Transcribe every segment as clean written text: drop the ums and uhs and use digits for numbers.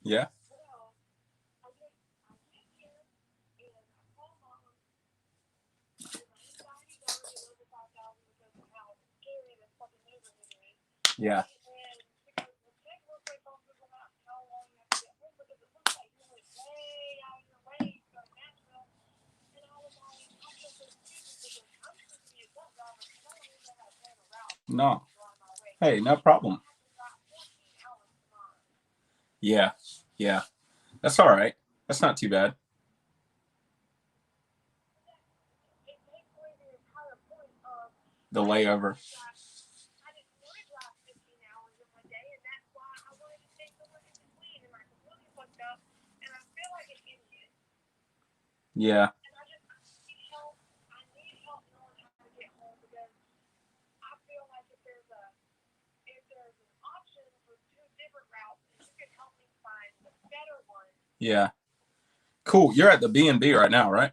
Yeah. Yeah. No. Hey, no problem. Yeah. Yeah. That's all right. That's not too bad. The layover. Yeah. Yeah. Cool. You're at the B&B right now, right?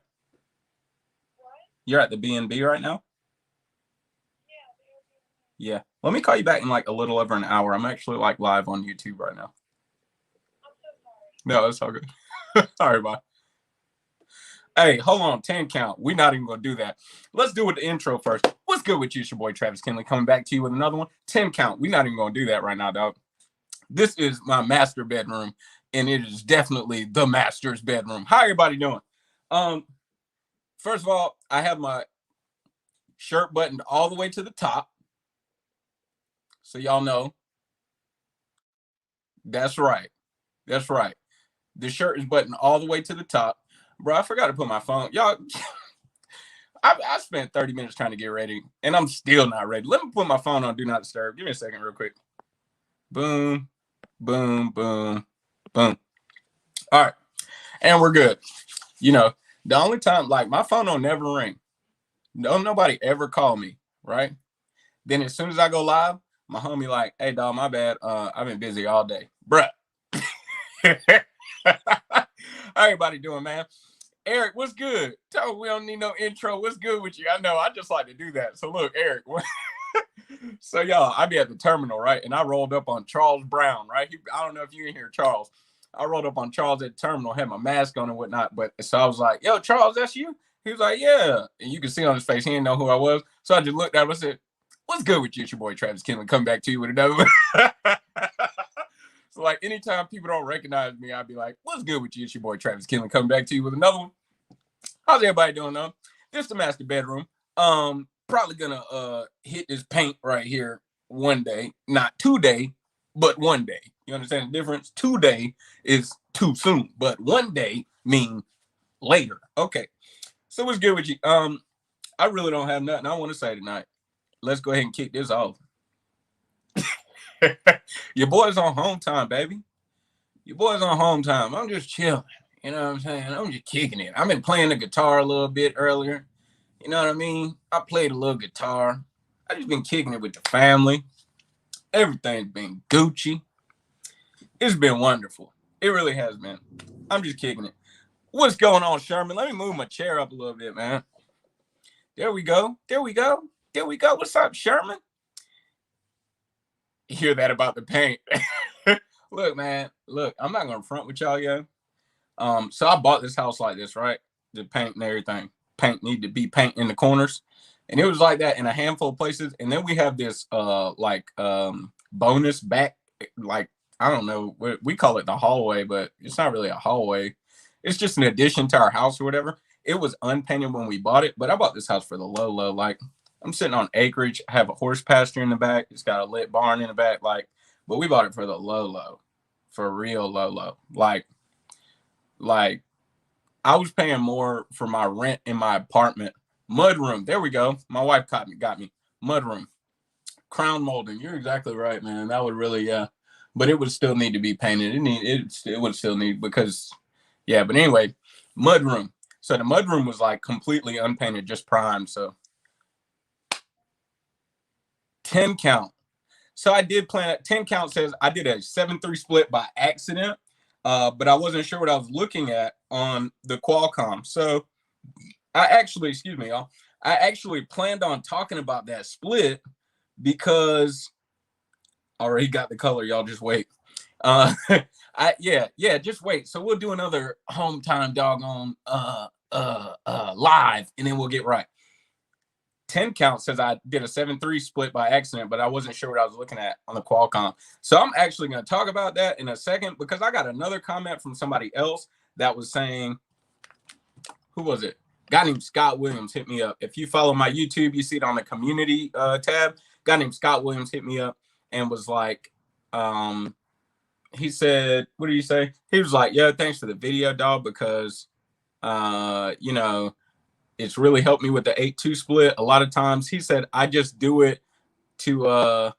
You're at the B&B right now? Yeah. Let me call you back in like a little over an hour. I'm actually like live on YouTube right now. No, that's all good. All right, bye. Hey, hold on, 10 count. We're not even gonna do that. Let's do it the intro first. What's good with you? It's your boy Travis Kinley coming back to you with another one. 10 count. We're not even gonna do that right now, dog. This is my master bedroom, and it is definitely the master's bedroom. How everybody doing? Um, First of all, I have my shirt buttoned all the way to the top. So y'all know. That's right. That's right. The shirt is buttoned all the way to the top. Bro, I forgot to put my phone. Y'all, I spent 30 minutes trying to get ready, and I'm still not ready. Let me put my phone on Do Not Disturb. Give me a second real quick. Boom, boom, boom, boom. All right. And we're good. You know, the only time, like, my phone don't never ring. No, nobody ever call me, right? Then as soon as I go live, my homie like, hey, dog, my bad. I've been busy all day. Bruh. How everybody doing, man? Eric, what's good? Tell me we don't need no intro. What's good with you? I know, I just like to do that. So look, Eric. So y'all, I be at the terminal, right? And I rolled up on Charles Brown, right? I don't know if you can hear Charles. I rolled up on Charles at the terminal, had my mask on and whatnot. But so I was like, yo, Charles, that's you? He was like, yeah. And you can see on his face, he didn't know who I was. So I just looked at him and said, what's good with you? It's your boy Travis Kinley. Come back to you with another one. So like anytime people don't recognize me, I'd be like, what's good with you? It's your boy Travis Kinley. Come back to you with another one. How's everybody doing though? This is the master bedroom. Probably gonna hit this paint right here one day. Not today, but one day. You understand the difference? Today is too soon, but one day mean later. Okay. So what's good with you? I really don't have nothing I want to say tonight. Let's go ahead and kick this off. Your boy's on home time, baby. Your boy's on home time. I'm just chilling. You know what I'm saying? I'm just kicking it. I've been playing the guitar a little bit earlier. You know what I mean? I played a little guitar. I just been kicking it with the family. Everything's been Gucci. It's been wonderful. It really has been. I'm just kicking it. What's going on, Sherman? Let me move my chair up a little bit, man. There we go. There we go. There we go. What's up, Sherman? You hear that about the paint? Look, man. Look, I'm not gonna front with y'all, yo. So I bought this house like this, right? The paint and everything. Paint need to be paint in the corners. And it was like that in a handful of places. And then we have this bonus back, like, I don't know, we call it the hallway, but it's not really a hallway. It's just an addition to our house or whatever. It was unpainted when we bought it, but I bought this house for the low. Like, I'm sitting on acreage, I have a horse pasture in the back. It's got a lit barn in the back, like, but we bought it for the low, for real low. Like I was paying more for my rent in my apartment. Mudroom. There we go. My wife got me. Mudroom. Crown molding. You're exactly right, man. That would really, but it would still need to be painted. It would still need because, yeah. But anyway, mudroom. So the mudroom was like completely unpainted, just primed. So 10 count. So I did plan. 10 count says I did a 7-3 split by accident. But I wasn't sure what I was looking at on the Qualcomm. So I actually, excuse me, y'all, I actually planned on talking about that split because I already got the color. Y'all just wait. Yeah, just wait. So we'll do another home time doggone live, and then we'll get right. 10 count says I did a 7-3 split by accident, but I wasn't sure what I was looking at on the Qualcomm. So I'm actually going to talk about that in a second, because I got another comment from somebody else that was saying, who was it? Guy named Scott Williams hit me up. If you follow my YouTube, you see it on the community tab. Guy named Scott Williams hit me up and was like, he said, what did he say? He was like, yeah, thanks for the video, dog, because, you know, it's really helped me with the 8-2 split. A lot of times, he said, I just do it to,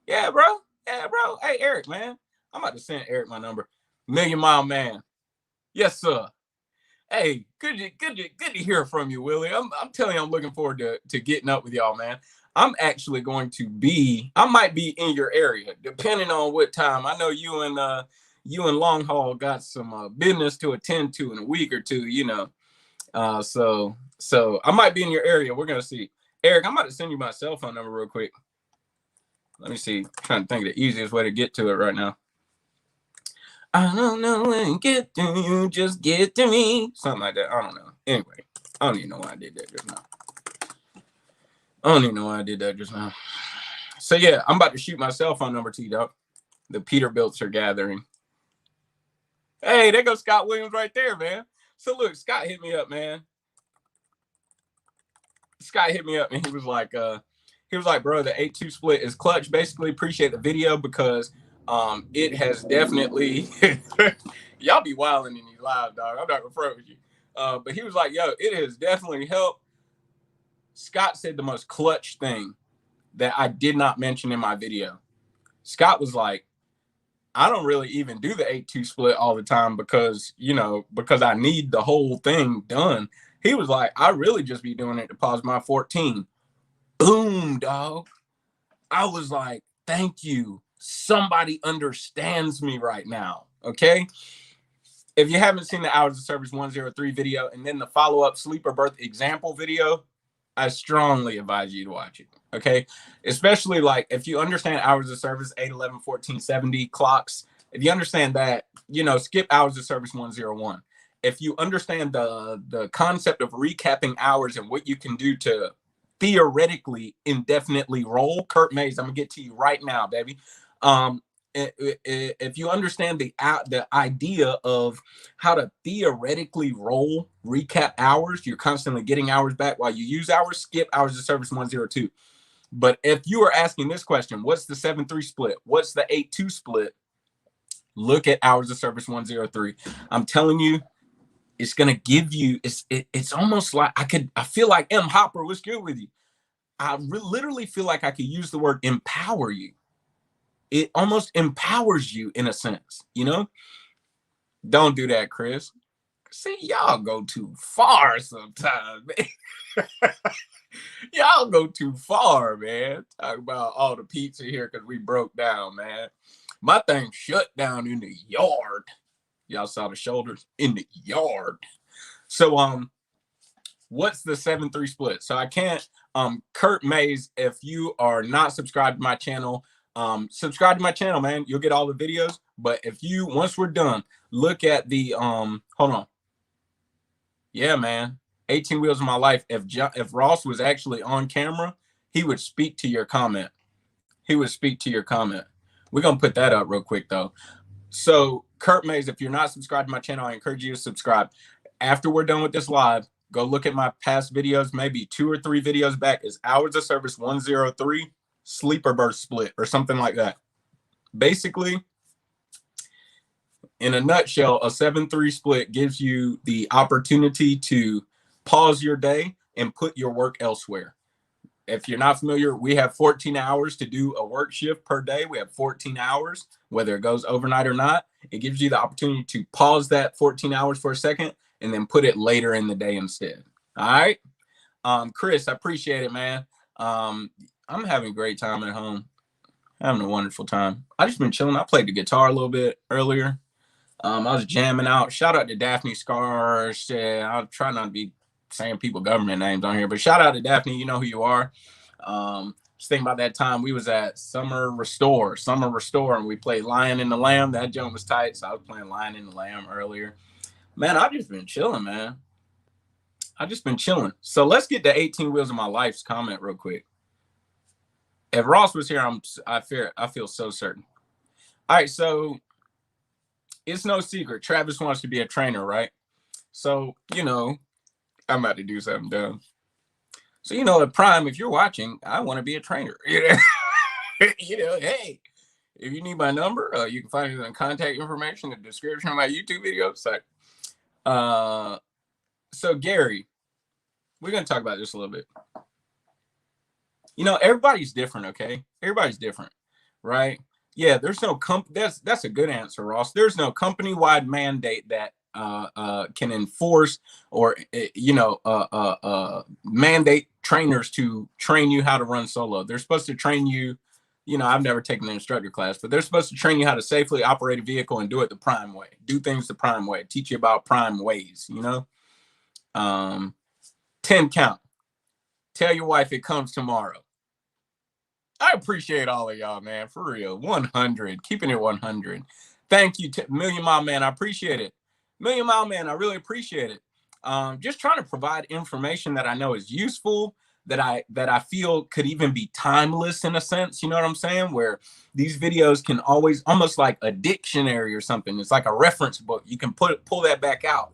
yeah, bro. Hey, Eric, man. I'm about to send Eric my number. Million Mile Man. Yes, sir. Hey, good to hear from you, Willie. I'm telling you, I'm looking forward to getting up with y'all, man. I'm actually going to be, I might be in your area, depending on what time. I know you and Long Haul got some business to attend to in a week or two, you know. So I might be in your area. We're gonna see. Eric, I'm about to send you my cell phone number real quick. Let me see. I'm trying to think of the easiest way to get to it right now. I don't know when to get to you, just get to me. Something like that. I don't know. Anyway, I don't even know why I did that just now. So yeah, I'm about to shoot my cell phone number to you, dog. The Peterbilts are gathering. Hey, there goes Scott Williams right there, man. So look, Scott hit me up, man. Scott hit me up and he was like, bro, the 8-2 split is clutch. Basically, appreciate the video because it has definitely y'all be wilding in these live, dog. I'm not gonna front with you. But he was like, yo, it has definitely helped. Scott said the most clutch thing that I did not mention in my video. Scott was like, I don't really even do the 8-2 split all the time because I need the whole thing done. He was like, I really just be doing it to pause my 14. Boom, dog. I was like, thank you. Somebody understands me right now. Okay. If you haven't seen the Hours of Service 103 video and then the follow-up sleeper birth example video, I strongly advise you to watch it. Okay. Especially like if you understand Hours of Service 8, 11, 14, 70 clocks, if you understand that, skip Hours of Service 101. If you understand the concept of recapping hours and what you can do to theoretically indefinitely roll, Kurt Mays, I'm gonna get to you right now, baby. If you understand the idea of how to theoretically roll recap hours, you're constantly getting hours back while you use hours, skip Hours of Service 102. But if you are asking this question, what's the 7-3 split? What's the 8-2 split? Look at Hours of Service 103. I'm telling you, it's going to give you, it's almost like I feel like M. Hopper was good with you. I literally feel like I could use the word empower you. It almost empowers you in a sense, Don't do that, Chris. See, y'all go too far sometimes, man. Y'all go too far, man. Talk about all the pizza here because we broke down, man. My thing shut down in the yard. Y'all saw the shoulders in the yard. So, what's the 7-3 split? So I can't, Kurt Mays, if you are not subscribed to my channel, subscribe to my channel, man. You'll get all the videos. But if you, once we're done, look at the, hold on. Yeah, man. 18 Wheels of My Life. If Ross was actually on camera, he would speak to your comment. We're going to put that up real quick, though. So, Kurt Mays, if you're not subscribed to my channel, I encourage you to subscribe. After we're done with this live, go look at my past videos, maybe 2 or 3 videos back. It's Hours of Service 103, Sleeper Burst Split, or something like that. Basically, in a nutshell, a 7-3 split gives you the opportunity to pause your day and put your work elsewhere. If you're not familiar, we have 14 hours to do a work shift per day. We have 14 hours, whether it goes overnight or not. It gives you the opportunity to pause that 14 hours for a second and then put it later in the day instead. All right. Chris, I appreciate it, man. I'm having a great time at home. Having a wonderful time. I just been chilling. I played the guitar a little bit earlier. I was jamming out. Shout out to Daphne Scars. Yeah, I'll try not to be saying people government names on here, but shout out to Daphne. You know who you are. Just thinking about that time we was at Summer Restore, and we played Lion and the Lamb. That jump was tight, so I was playing Lion and the Lamb earlier. Man, I've just been chilling, man. I've just been chilling. So let's get to 18 Wheels of My Life's comment real quick. If Ross was here, I feel so certain. All right, so it's no secret. Travis wants to be a trainer, right? So, I'm about to do something dumb. So, at Prime, if you're watching, I want to be a trainer. Hey, if you need my number, you can find it in the contact information, the description of my YouTube video. So Gary, we're going to talk about this a little bit. Everybody's different, okay? Everybody's different, right? Yeah, there's no that's a good answer, Ross. There's no company-wide mandate that can enforce or mandate trainers to train you how to run solo. They're supposed to train you. I've never taken an instructor class, but they're supposed to train you how to safely operate a vehicle and do it the prime way. Do things the prime way. Teach you about prime ways. 10 count. Tell your wife it comes tomorrow. I appreciate all of y'all, man. For real. 100. Keeping it 100. Thank you, Million Mile Man. I appreciate it. Million Mile Man, I really appreciate it. Just trying to provide information that I know is useful, that I feel could even be timeless in a sense. You know what I'm saying? Where these videos can always, almost like a dictionary or something. It's like a reference book. You can pull that back out,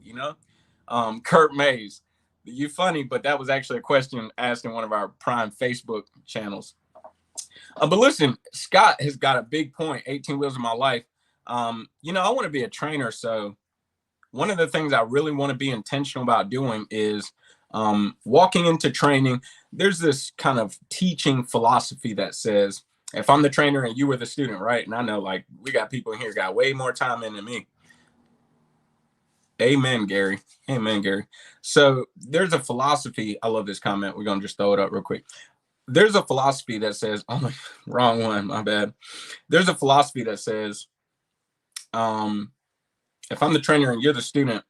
Kurt Mays. You're funny, but that was actually a question asked in one of our Prime Facebook channels. But listen, Scott has got a big point. 18 Wheels of My Life. I want to be a trainer. So one of the things I really want to be intentional about doing is walking into training. There's this kind of teaching philosophy that says, if I'm the trainer and you were the student, right? And I know, like, we got people in here got way more time in than me. Amen, Gary. Amen, Gary. So there's a philosophy. I love this comment. We're going to just throw it up real quick. There's a philosophy that says, oh my, wrong one, my bad. There's a philosophy that says, if I'm the trainer and you're the student,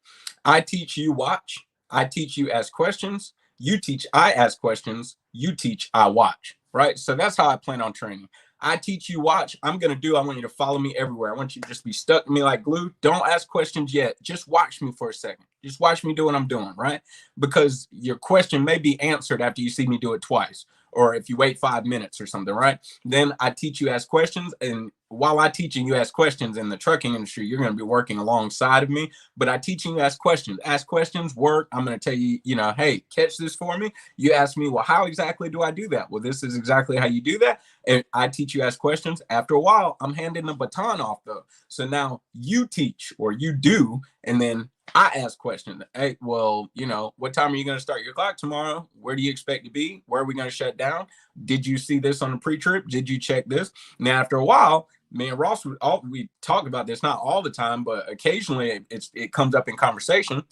I teach, you watch. I teach, you ask questions. You teach, I ask questions. You teach, I watch, right? So that's how I plan on training. I teach, you watch. I want you to follow me everywhere. I want you to just be stuck to me like glue. Don't ask questions yet. Just watch me for a second. Just watch me do what I'm doing, right? Because your question may be answered after you see me do it twice, or if you wait 5 minutes or something, right? Then I teach you ask questions. And while I teaching you ask questions in the trucking industry, you're going to be working alongside of me. But I teaching you ask questions. Ask questions, work. I'm going to tell you, hey, catch this for me. You ask me, well, how exactly do I do that? Well, this is exactly how you do that. And I teach you ask questions. After a while, I'm handing the baton off though. So now you teach or you do, and then I ask questions. Hey, well, what time are you going to start your clock tomorrow? Where do you expect to be? Where are we going to shut down? Did you see this on the pre-trip? Did you check this? Now, after a while, me and Ross, we talk about this, not all the time, but occasionally it comes up in conversation.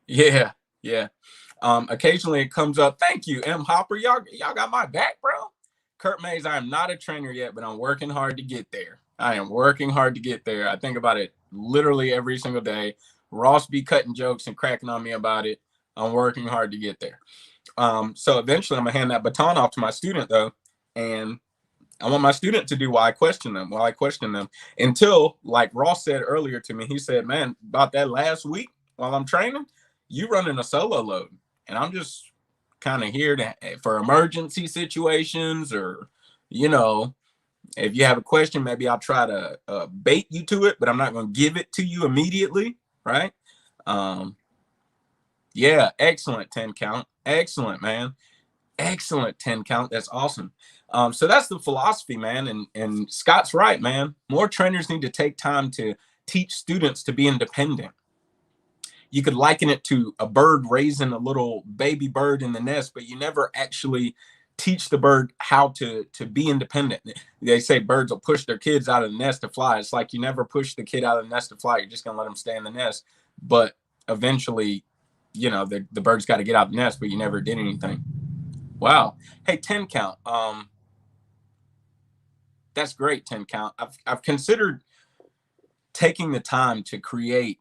Yeah. Occasionally it comes up. Thank you, M. Hopper. Y'all got my back, bro. Kurt Mays, I am not a trainer yet, but I'm working hard to get there. I am working hard to get there. I think about it literally every single day. Ross be cutting jokes and cracking on me about it. I'm working hard to get there. So eventually I'm gonna hand that baton off to my student though. And I want my student to do while I question them until, like Ross said earlier to me, he said, man, about that last week while I'm training, you running a solo load. And I'm just kind of here for emergency situations, or, if you have a question, maybe I'll try to bait you to it, but I'm not going to give it to you immediately. Right. Yeah. Excellent 10 count. Excellent, man. Excellent 10 count. That's awesome. So that's the philosophy, man. And Scott's right, man. More trainers need to take time to teach students to be independent. You could liken it to a bird raising a little baby bird in the nest, but you never actually teach the bird how to be independent. They say birds will push their kids out of the nest to fly. It's like you never push the kid out of the nest to fly. You're just going to let them stay in the nest. But eventually, the bird's got to get out of the nest, but you never did anything. Wow. Hey, 10 count. That's great, 10 count. I've considered taking the time to create.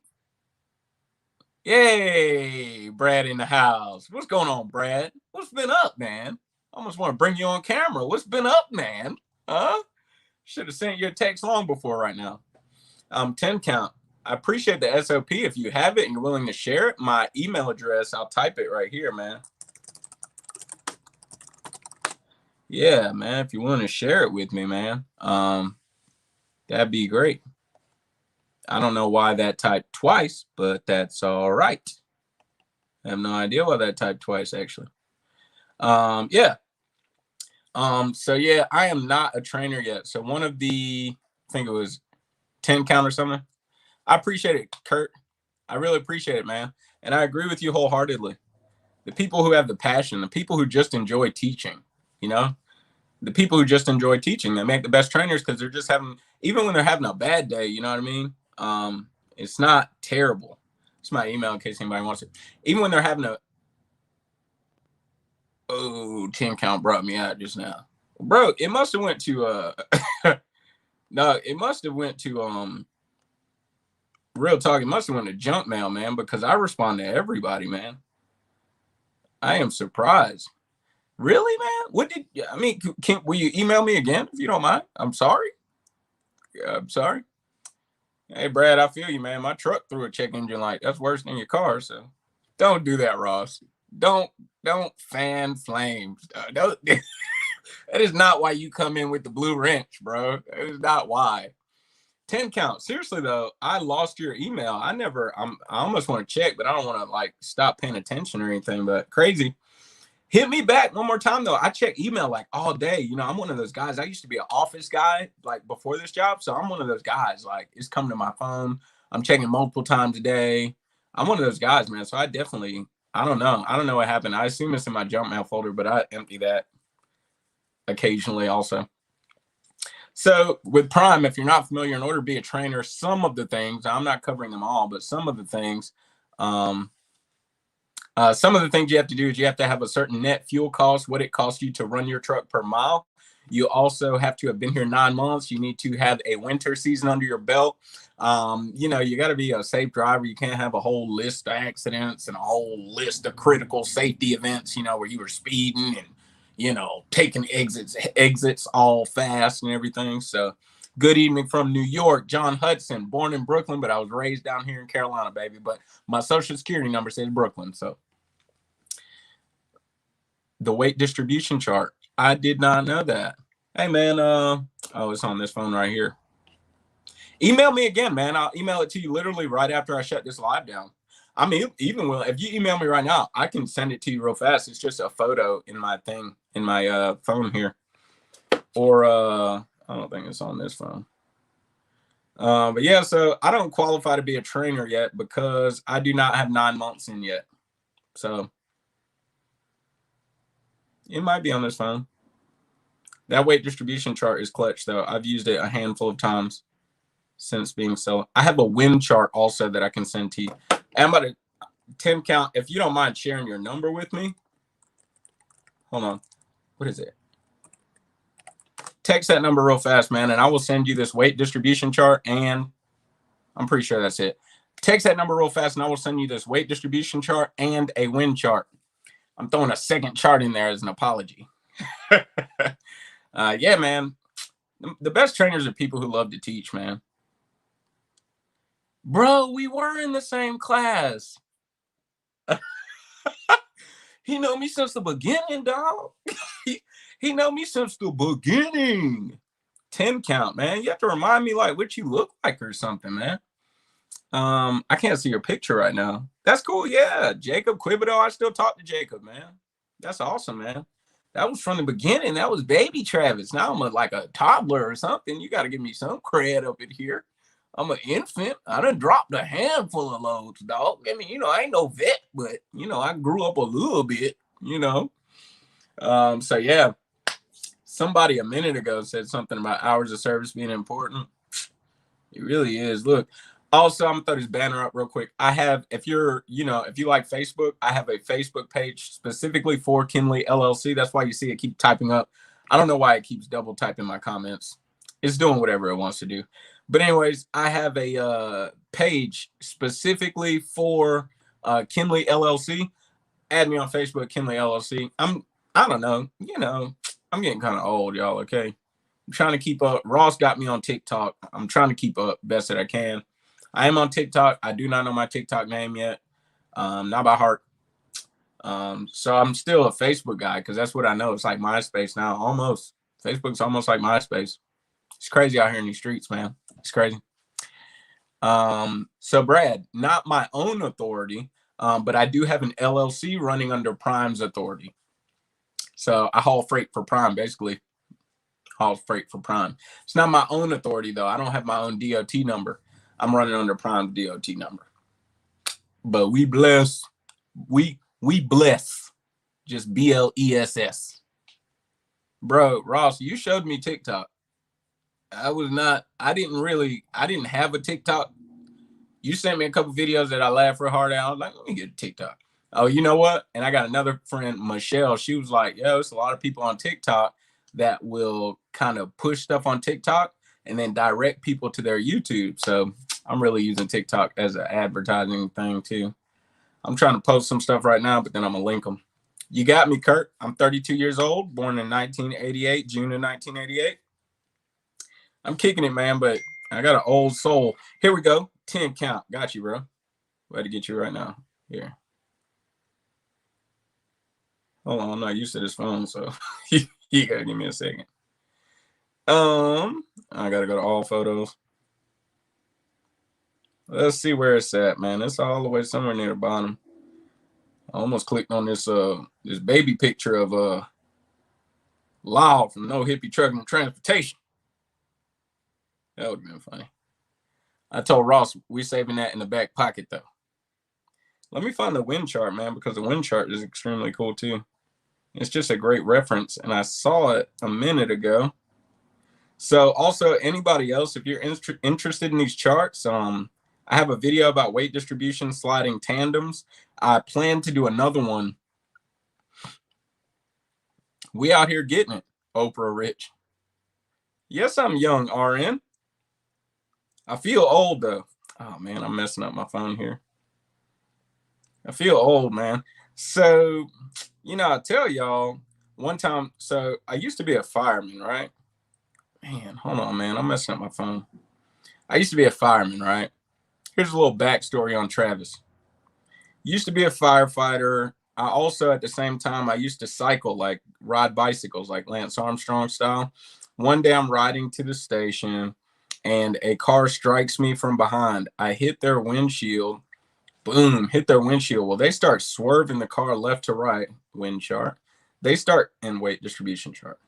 Yay, Brad in the house. What's going on, Brad? What's been up, man? almost want to bring you on camera. What's been up, man? Huh? Should have sent you a text long before right now. 10 count. I appreciate the SOP. If you have it and you're willing to share it, my email address, I'll type it right here, man. Yeah, man. If you want to share it with me, man, that'd be great. I don't know why that typed twice, but that's all right. I have no idea why that typed twice, actually. Yeah. So yeah, I am not a trainer yet. So one of the, I think it was 10 count or something. I appreciate it, Kurt. I really appreciate it, man. And I agree with you wholeheartedly. The people who have the passion, the people who just enjoy teaching, you know, the people who just enjoy teaching, they make the best trainers because they're just having, even when they're having a bad day, you know what I mean? It's not terrible. It's my email in case anybody wants it. Even when they're having a, 10 count brought me out just now. Bro, it must have went to, no, it must have went to, real talk, it must have went to junk mail, man, because I respond to everybody, man. I am surprised. Really, man? What did, I mean, will you email me again if you don't mind? I'm sorry. I'm sorry. Hey, Brad, I feel you, man. My truck threw a check engine light. That's worse than your car, so don't do that, Ross. Don't fan flames. That is not why you come in with the blue wrench, bro. That is not why. 10 count. Seriously though, I lost your email. I almost want to check, but I don't want to like stop paying attention or anything. But crazy. Hit me back one more time though. I check email like all day. You know, I'm one of those guys. I used to be an office guy like before this job. So I'm one of those guys, like it's coming to my phone. I'm checking multiple times a day. I'm one of those guys, man. So I definitely, I don't know what happened. I assume it's in my junk mail folder, but I empty that occasionally also. So with Prime, if you're not familiar, in order to be a trainer, some of the things, I'm not covering them all, but some of the things you have to do is you have to have a certain net fuel cost, what it costs you to run your truck per mile. You also have to have been here 9 months. You need to have a winter season under your belt. You know, you got to be a safe driver. You can't have a whole list of accidents and a whole list of critical safety events, you know, where you were speeding and, you know, taking exits all fast and everything. So good evening from New York, John Hudson, born in Brooklyn, but I was raised down here in Carolina, baby. But my social security number says Brooklyn. So the weight distribution chart. I did not know that. Hey, man. It's on this phone right here. Email me again, man. I'll email it to you literally right after I shut this live down. I mean, even if you email me right now, I can send it to you real fast. It's just a photo in my thing, in my phone here. Or I don't think it's on this phone. But yeah, so I don't qualify to be a trainer yet because I do not have 9 months in yet. So it might be on this phone. That weight distribution chart is clutch, though. I've used it a handful of times since being so. I have a win chart also that I can send to you. I'm about to 10 count. If you don't mind sharing your number with me. Hold on. What is it? Text that number real fast, man, and I will send you this weight distribution chart, and I'm pretty sure that's it. Text that number real fast, and I will send you this weight distribution chart and a win chart. I'm throwing a second chart in there as an apology. Yeah, man. The best trainers are people who love to teach, man. Bro, we were in the same class. He know me since the beginning, dog. He know me since the beginning. 10 count, man. You have to remind me like what you look like or something, man. I can't see your picture right now. That's cool. Yeah, Jacob Quibido. I still talk to Jacob, man. That's awesome, man. That was from the beginning. That was baby Travis. Now I'm like a toddler or something. You got to give me some cred up in here. I'm an infant. I done dropped a handful of loads, dog. I mean, you know, I ain't no vet, but, you know, I grew up a little bit, you know. So, yeah, somebody a minute ago said something about hours of service being important. It really is. Look, also, I'm going to throw this banner up real quick. I have, if you like Facebook, I have a Facebook page specifically for Kinley LLC. That's why you see it keep typing up. I don't know why it keeps double typing my comments. It's doing whatever it wants to do. But anyways, I have a page specifically for Kinley LLC. Add me on Facebook, Kinley LLC. I don't know. You know, I'm getting kind of old, y'all. Okay. I'm trying to keep up. Ross got me on TikTok. I'm trying to keep up best that I can. I am on TikTok. I do not know my TikTok name yet. Not by heart. So I'm still a Facebook guy because that's what I know. It's like MySpace now, almost. Facebook's almost like MySpace. It's crazy out here in these streets, man. It's crazy. So Brad, not my own authority, but I do have an LLC running under Prime's authority. So I haul freight for Prime, basically. Haul freight for Prime. It's not my own authority though. I don't have my own DOT number. I'm running under Prime's DOT number. But we bless. We bless. Just BLESS. Bro, Ross, you showed me TikTok. I didn't have a TikTok. You sent me a couple videos that I laughed real hard at. I was like, let me get a TikTok. Oh, you know what? And I got another friend, Michelle. She was like, yo, it's a lot of people on TikTok that will kind of push stuff on TikTok and then direct people to their YouTube. So I'm really using TikTok as an advertising thing too. I'm trying to post some stuff right now, but then I'm going to link them. You got me, Kurt. I'm 32 years old, born in 1988, June of 1988. I'm kicking it, man, but I got an old soul. Here we go. 10 count. Got you, bro. Way to get you right now. Here. Hold on. I'm not used to this phone, so you got to give me a second. I got to go to all photos. Let's see where it's at, man. It's all the way somewhere near the bottom. I almost clicked on this this baby picture of Lyle from No Hippie Trucking and Transportation. That would have been funny. I told Ross we're saving that in the back pocket though. Let me find the wind chart, man, because the wind chart is extremely cool too. It's just a great reference, and I saw it a minute ago. So also, anybody else, if you're interested in these charts, I have a video about weight distribution sliding tandems. I plan to do another one. We out here getting it, Oprah Rich. Yes, I'm young, RN. I feel old, though. Oh, man, I'm messing up my phone here. I feel old, man. So, you know, I tell y'all one time, so I used to be a fireman, right? Man, hold on, man. I'm messing up my phone. I used to be a fireman, right? Here's a little backstory on Travis. Used to be a firefighter. I also, at the same time, I used to cycle, like ride bicycles, like Lance Armstrong style. One day I'm riding to the station and a car strikes me from behind. I hit their windshield. Boom, hit their windshield. Well, they start swerving the car left to right, wind chart. They start in weight distribution chart.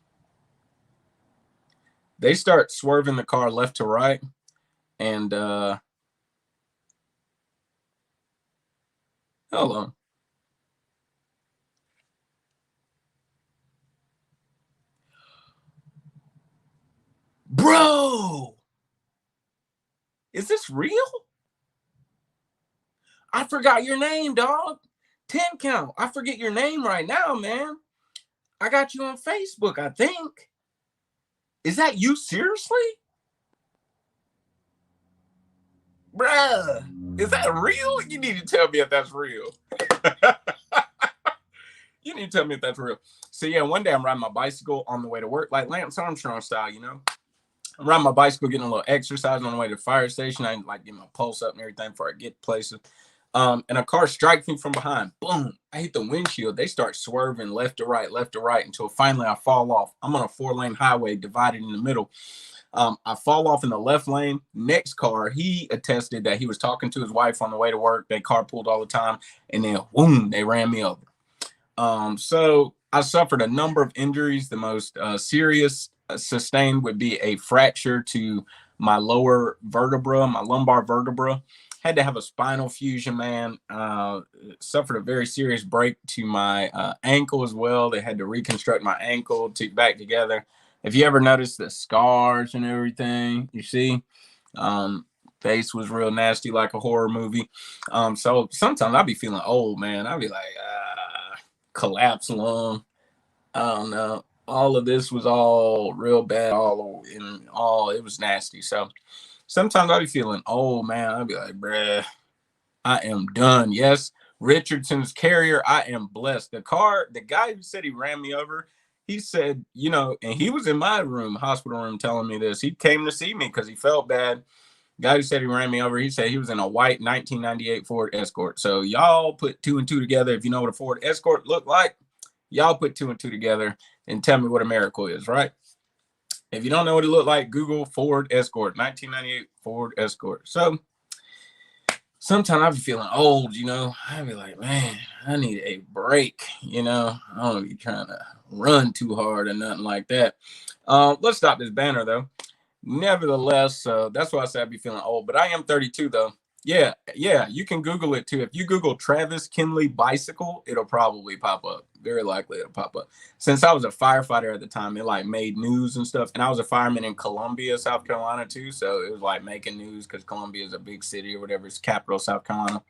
They start swerving the car left to right. And hold on. Bro, is this real? I forgot your name, dog. 10 count. I forget your name right now, man. I got you on Facebook, I think. Is that you, seriously? Bruh, is that real? You need to tell me if that's real. You need to tell me if that's real. So yeah, one day I'm riding my bicycle on the way to work, like Lance Armstrong style, you know. I'm riding my bicycle, getting a little exercise on the way to the fire station. I like get my pulse up and everything before I get places. And a car strikes me from behind. Boom! I hit the windshield. They start swerving left to right until finally I fall off. I'm on a 4-lane highway divided in the middle. I fall off in the left lane. Next car, he attested that he was talking to his wife on the way to work. They carpooled all the time, and then boom, they ran me over. So I suffered a number of injuries. The most serious sustained would be a fracture to my lower vertebra, my lumbar vertebra. Had to have a spinal fusion, man. Suffered a very serious break to my ankle as well. They had to reconstruct my ankle to back together. If you ever noticed the scars and everything, you see, face was real nasty, like a horror movie. So sometimes I'd be feeling old, man. I'd be like, collapsed lung. I don't know. All of this was all real bad. It was nasty. So sometimes I'd be feeling old, man. I'd be like, bruh, I am done. Yes, Richardson's Carrier. I am blessed. The guy who said he ran me over, he said, you know, and he was in my room, hospital room, telling me this. He came to see me because he felt bad. Guy who said he ran me over, he said he was in a white 1998 Ford Escort. So y'all put two and two together. If you know what a Ford Escort looked like, y'all put two and two together and tell me what a miracle is, right? If you don't know what it looked like, Google Ford Escort, 1998 Ford Escort. So sometimes I be feeling old, you know. I be like, man, I need a break, you know. I don't be trying to run too hard or nothing like that. Let's stop this banner though. Nevertheless, that's why I say I be feeling old. But I am 32 though. Yeah, you can Google it too. If you Google Travis Kinley bicycle, it'll probably pop up. Very likely it'll pop up. Since I was a firefighter at the time, it like made news and stuff. And I was a fireman in Columbia, South Carolina too. So it was like making news because Columbia is a big city or whatever. It's capital, South Carolina.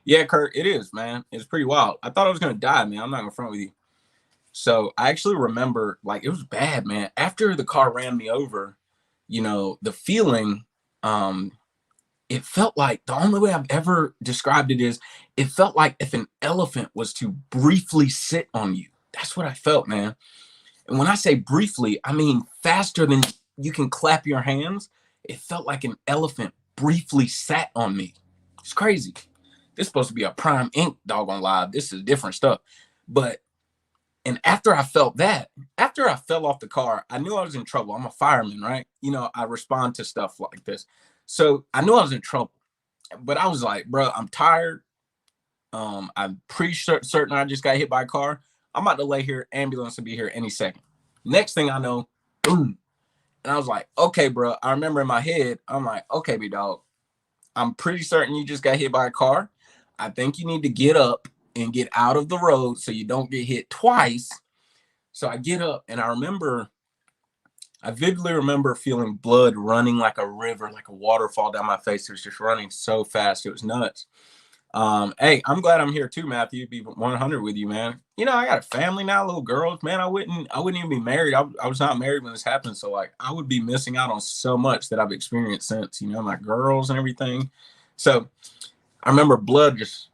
Yeah, Kurt, it is, man. It's pretty wild. I thought I was gonna die, man. I'm not gonna front with you. So I actually remember, like, it was bad, man. After the car ran me over, you know, the feeling, it felt like the only way I've ever described it is it felt like if an elephant was to briefly sit on you. That's what I felt, man. And when I say briefly, I mean faster than you can clap your hands. It felt like an elephant briefly sat on me. It's crazy. This is supposed to be a Prime Inc. doggone live. This is different stuff. But and after I felt that, after I fell off the car, I knew I was in trouble. I'm a fireman, right? You know, I respond to stuff like this. So I knew I was in trouble. But I was like, bro, I'm tired. I'm pretty certain I just got hit by a car. I'm about to lay here. Ambulance will be here any second. Next thing I know, boom. And I was like, okay, bro. I remember in my head, I'm like, okay, big dog. I'm pretty certain you just got hit by a car. I think you need to get up and get out of the road so you don't get hit twice. So I get up and I vividly remember feeling blood running like a river, like a waterfall down my face. It was just running so fast. It was nuts. Hey, I'm glad I'm here too, Matthew. Be 100 with you, man. You know, I got a family now, little girls, man. I wouldn't even be married. I was not married when this happened. So like, I would be missing out on so much that I've experienced since, you know, my girls and everything. So I remember blood just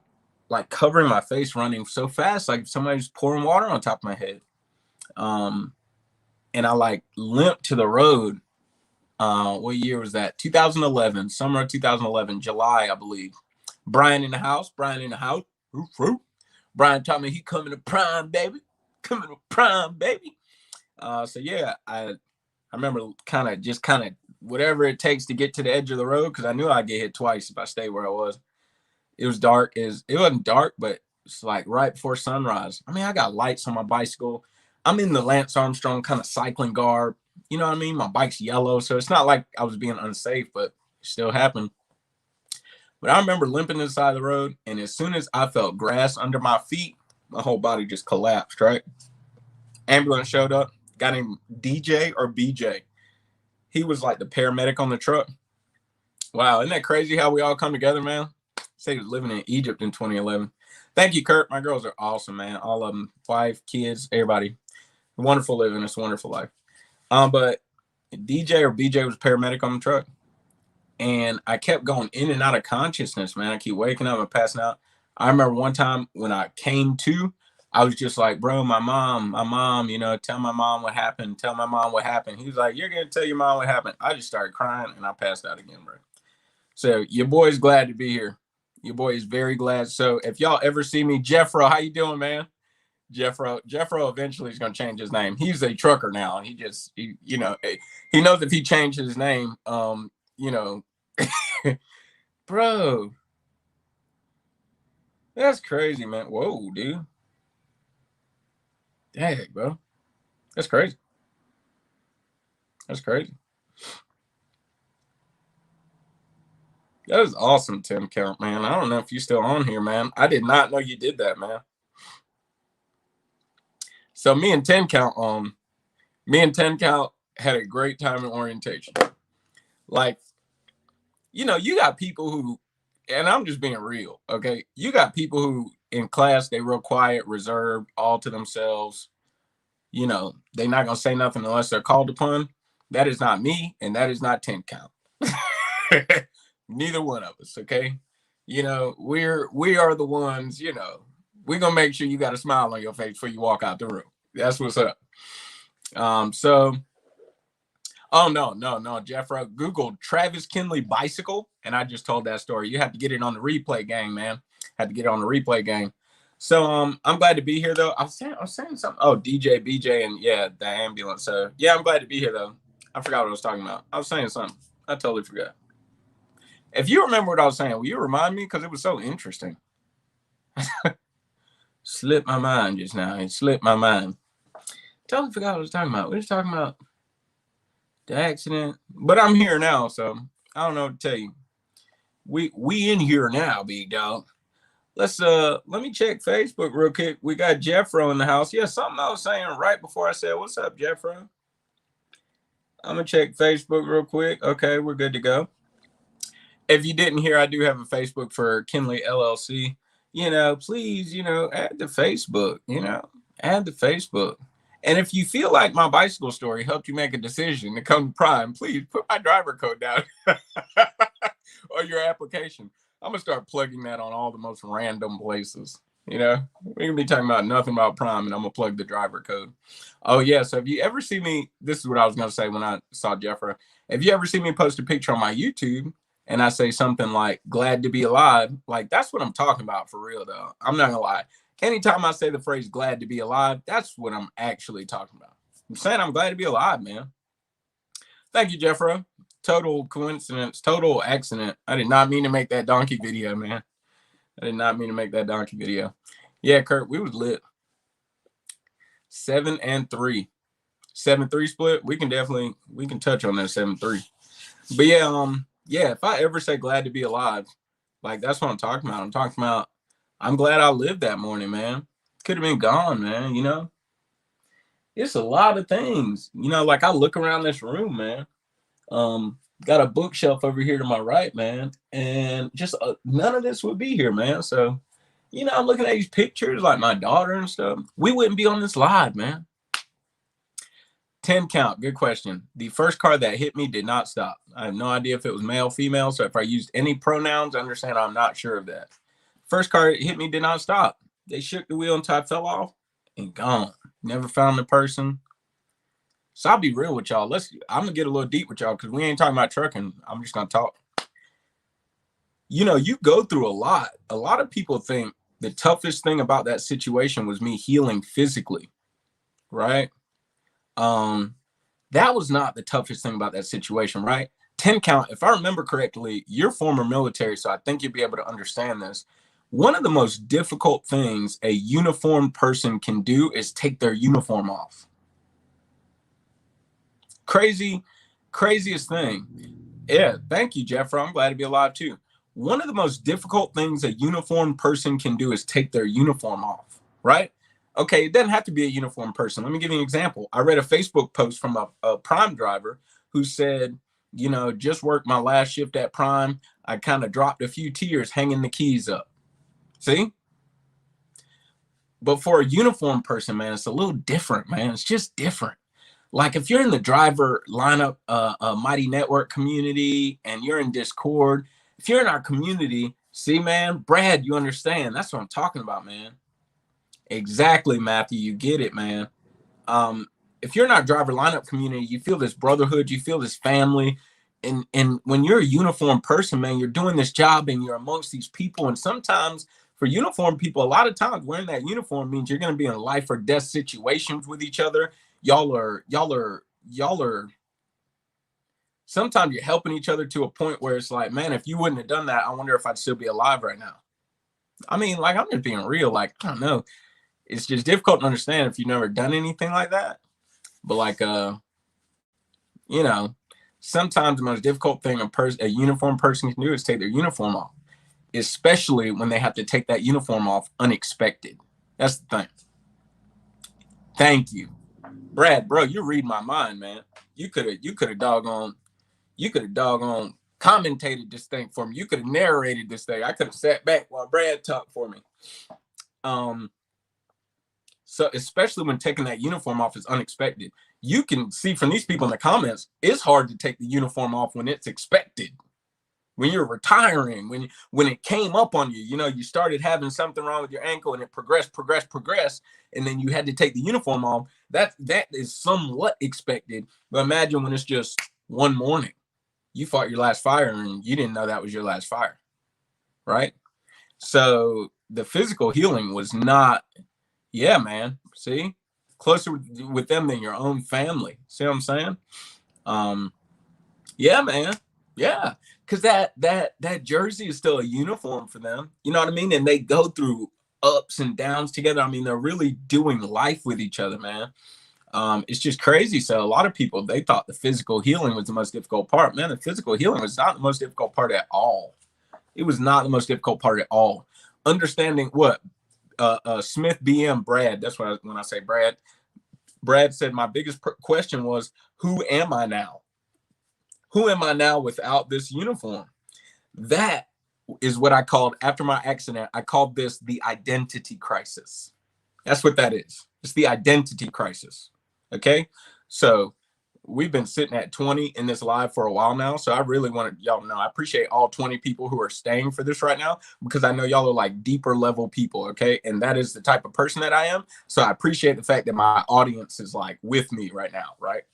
like covering my face, running so fast, like somebody's pouring water on top of my head. And I like limped to the road. What year was that? 2011, summer of 2011, July, I believe. Brian in the house. Brian taught me he coming to prime, baby. Coming to prime, baby. So yeah, I remember kind of whatever it takes to get to the edge of the road because I knew I'd get hit twice if I stayed where I was. It was dark. It wasn't dark, but it's like right before sunrise. I mean, I got lights on my bicycle. I'm in the Lance Armstrong kind of cycling garb. You know what I mean? My bike's yellow, so it's not like I was being unsafe, but it still happened. But I remember limping to the side of the road, and as soon as I felt grass under my feet, my whole body just collapsed, right? Ambulance showed up. Guy named DJ or BJ. He was like the paramedic on the truck. Wow, isn't that crazy how we all come together, man? Say he was living in Egypt in 2011. Thank you, Kurt. My girls are awesome, man. All of them, wife, kids, everybody. Wonderful living. It's a wonderful life. But DJ or BJ was a paramedic on the truck. And I kept going in and out of consciousness, man. I keep waking up and passing out. I remember one time when I came to, I was just like, bro, my mom, you know, tell my mom what happened. Tell my mom what happened. He was like, you're going to tell your mom what happened. I just started crying and I passed out again, bro. So your boy's glad to be here. Your boy is very glad. So if y'all ever see me, Jeffro, how you doing, man? Jeffro eventually is going to change his name. He's a trucker now. And you know, he knows if he changes his name, you know, bro, that's crazy, man. Whoa, dude. Dang, bro. That's crazy. That's crazy. That is awesome, Tim Count, man. I don't know if you're still on here, man. I did not know you did that, man. So me and 10 Count had a great time in orientation. Like, you know, you got people who, and I'm just being real, okay? You got people who in class, they real quiet, reserved, all to themselves. You know, they're not going to say nothing unless they're called upon. That is not me, and that is not 10 Count. Neither one of us, okay? You know, we are the ones, you know, we're gonna make sure you got a smile on your face before you walk out the room. That's what's up. So oh no, Jeffro. Google Travis Kinley bicycle, and I just told that story. You have to get it on the replay gang, man. Had to get it on the replay gang. So I'm glad to be here though. I was saying something. Oh, DJ, BJ, and yeah, the ambulance. So yeah, I'm glad to be here though. I forgot what I was talking about. I was saying something. I totally forgot. If you remember what I was saying, will you remind me? Because it was so interesting. Slipped my mind just now. It slipped my mind. Totally forgot what I was talking about. We were talking about the accident, but I'm here now, so I don't know what to tell you. We in here now, big dog. Let me check Facebook real quick. We got Jeffro in the house. Yeah, something I was saying right before I said, what's up, Jeffro? I'm gonna check Facebook real quick. Okay, we're good to go. If you didn't hear, I do have a Facebook for Kinley LLC. You know, please, you know, add the Facebook, you know, add the Facebook. And if you feel like my bicycle story helped you make a decision to come to Prime, please put my driver code down or your application. I'm going to start plugging that on all the most random places. You know, we're going to be talking about nothing about Prime, and I'm going to plug the driver code. Oh, yeah. So if you ever see me, this is what I was going to say when I saw Jeffro. If you ever see me post a picture on my YouTube and I say something like, glad to be alive, like that's what I'm talking about for real, though. I'm not going to lie. Anytime I say the phrase glad to be alive, that's what I'm actually talking about. I'm saying I'm glad to be alive, man. Thank you, Jeffro. Total coincidence, total accident. I did not mean to make that donkey video, man. I did not mean to make that donkey video. Yeah, Kurt, we was lit. 7-3. 7-3 split. We can touch on that 7-3. But yeah, if I ever say glad to be alive, like that's what I'm talking about. I'm talking about I'm glad I lived that morning, man. Could have been gone, man, you know? It's a lot of things. You know, like I look around this room, man. Got a bookshelf over here to my right, man. And just none of this would be here, man. So, you know, I'm looking at these pictures like my daughter and stuff. We wouldn't be on this live, man. 10 count. Good question. The first car that hit me did not stop. I have no idea if it was male, female. So if I used any pronouns, understand I'm not sure of that. First car hit me did not stop. They shook the wheel until I fell off and gone. Never found the person. So I'll be real with y'all. I'm gonna get a little deep with y'all because we ain't talking about trucking. I'm just gonna talk. You know, you go through a lot. A lot of people think the toughest thing about that situation was me healing physically, right? That was not the toughest thing about that situation, right? 10 count. If I remember correctly, you're former military, so I think you'll be able to understand this. One of the most difficult things a uniformed person can do is take their uniform off. Craziest thing. Yeah, thank you, Jeffro. I'm glad to be alive too. One of the most difficult things a uniformed person can do is take their uniform off, right? Okay, it doesn't have to be a uniformed person. Let me give you an example. I read a Facebook post from a Prime driver who said, you know, just worked my last shift at Prime. I kind of dropped a few tears hanging the keys up. See? But for a uniformed person, man, it's a little different, man. It's just different. Like if you're in the driver lineup, a Mighty Network community, and you're in Discord, if you're in our community, see, man, Brad, you understand. That's what I'm talking about, man. Exactly, Matthew. You get it, man. If you're in our driver lineup community, you feel this brotherhood, you feel this family. And when you're a uniformed person, man, you're doing this job and you're amongst these people. And sometimes for uniformed people, a lot of times wearing that uniform means you're going to be in life or death situations with each other. Y'all are sometimes you're helping each other to a point where it's like, man, if you wouldn't have done that, I wonder if I'd still be alive right now. I mean, like, I'm just being real. Like, I don't know. It's just difficult to understand if you've never done anything like that. But like, you know, sometimes the most difficult thing a uniformed person can do is take their uniform off, especially when they have to take that uniform off unexpected. That's the thing. Thank you. Brad, bro, you read my mind, man. You could have doggone commentated this thing for me. You could have narrated this thing. I could have sat back while Brad talked for me. So especially when taking that uniform off is unexpected. You can see from these people in the comments, it's hard to take the uniform off when it's expected. when you're retiring, when it came up on you, you know, you started having something wrong with your ankle and it progressed, and then you had to take the uniform off. That is somewhat expected. But imagine when it's just one morning, you fought your last fire and you didn't know that was your last fire, right? So the physical healing was not, yeah, man. See, closer with them than your own family. See what I'm saying? Yeah, man. Yeah, because that jersey is still a uniform for them. You know what I mean? And they go through ups and downs together. I mean, they're really doing life with each other, man. It's just crazy. So a lot of people, they thought the physical healing was the most difficult part. Man, the physical healing was not the most difficult part at all. It was not the most difficult part at all. Understanding what Smith BM Brad. That's what when I say Brad. Brad said my biggest question was, who am I now? Who am I now without this uniform? That is what I called, after my accident, I called this the identity crisis. That's what that is. It's the identity crisis. Okay. So we've been sitting at 20 in this live for a while now. So I really want y'all to know, I appreciate all 20 people who are staying for this right now, because I know y'all are like deeper level people. Okay. And that is the type of person that I am. So I appreciate the fact that my audience is like with me right now. Right.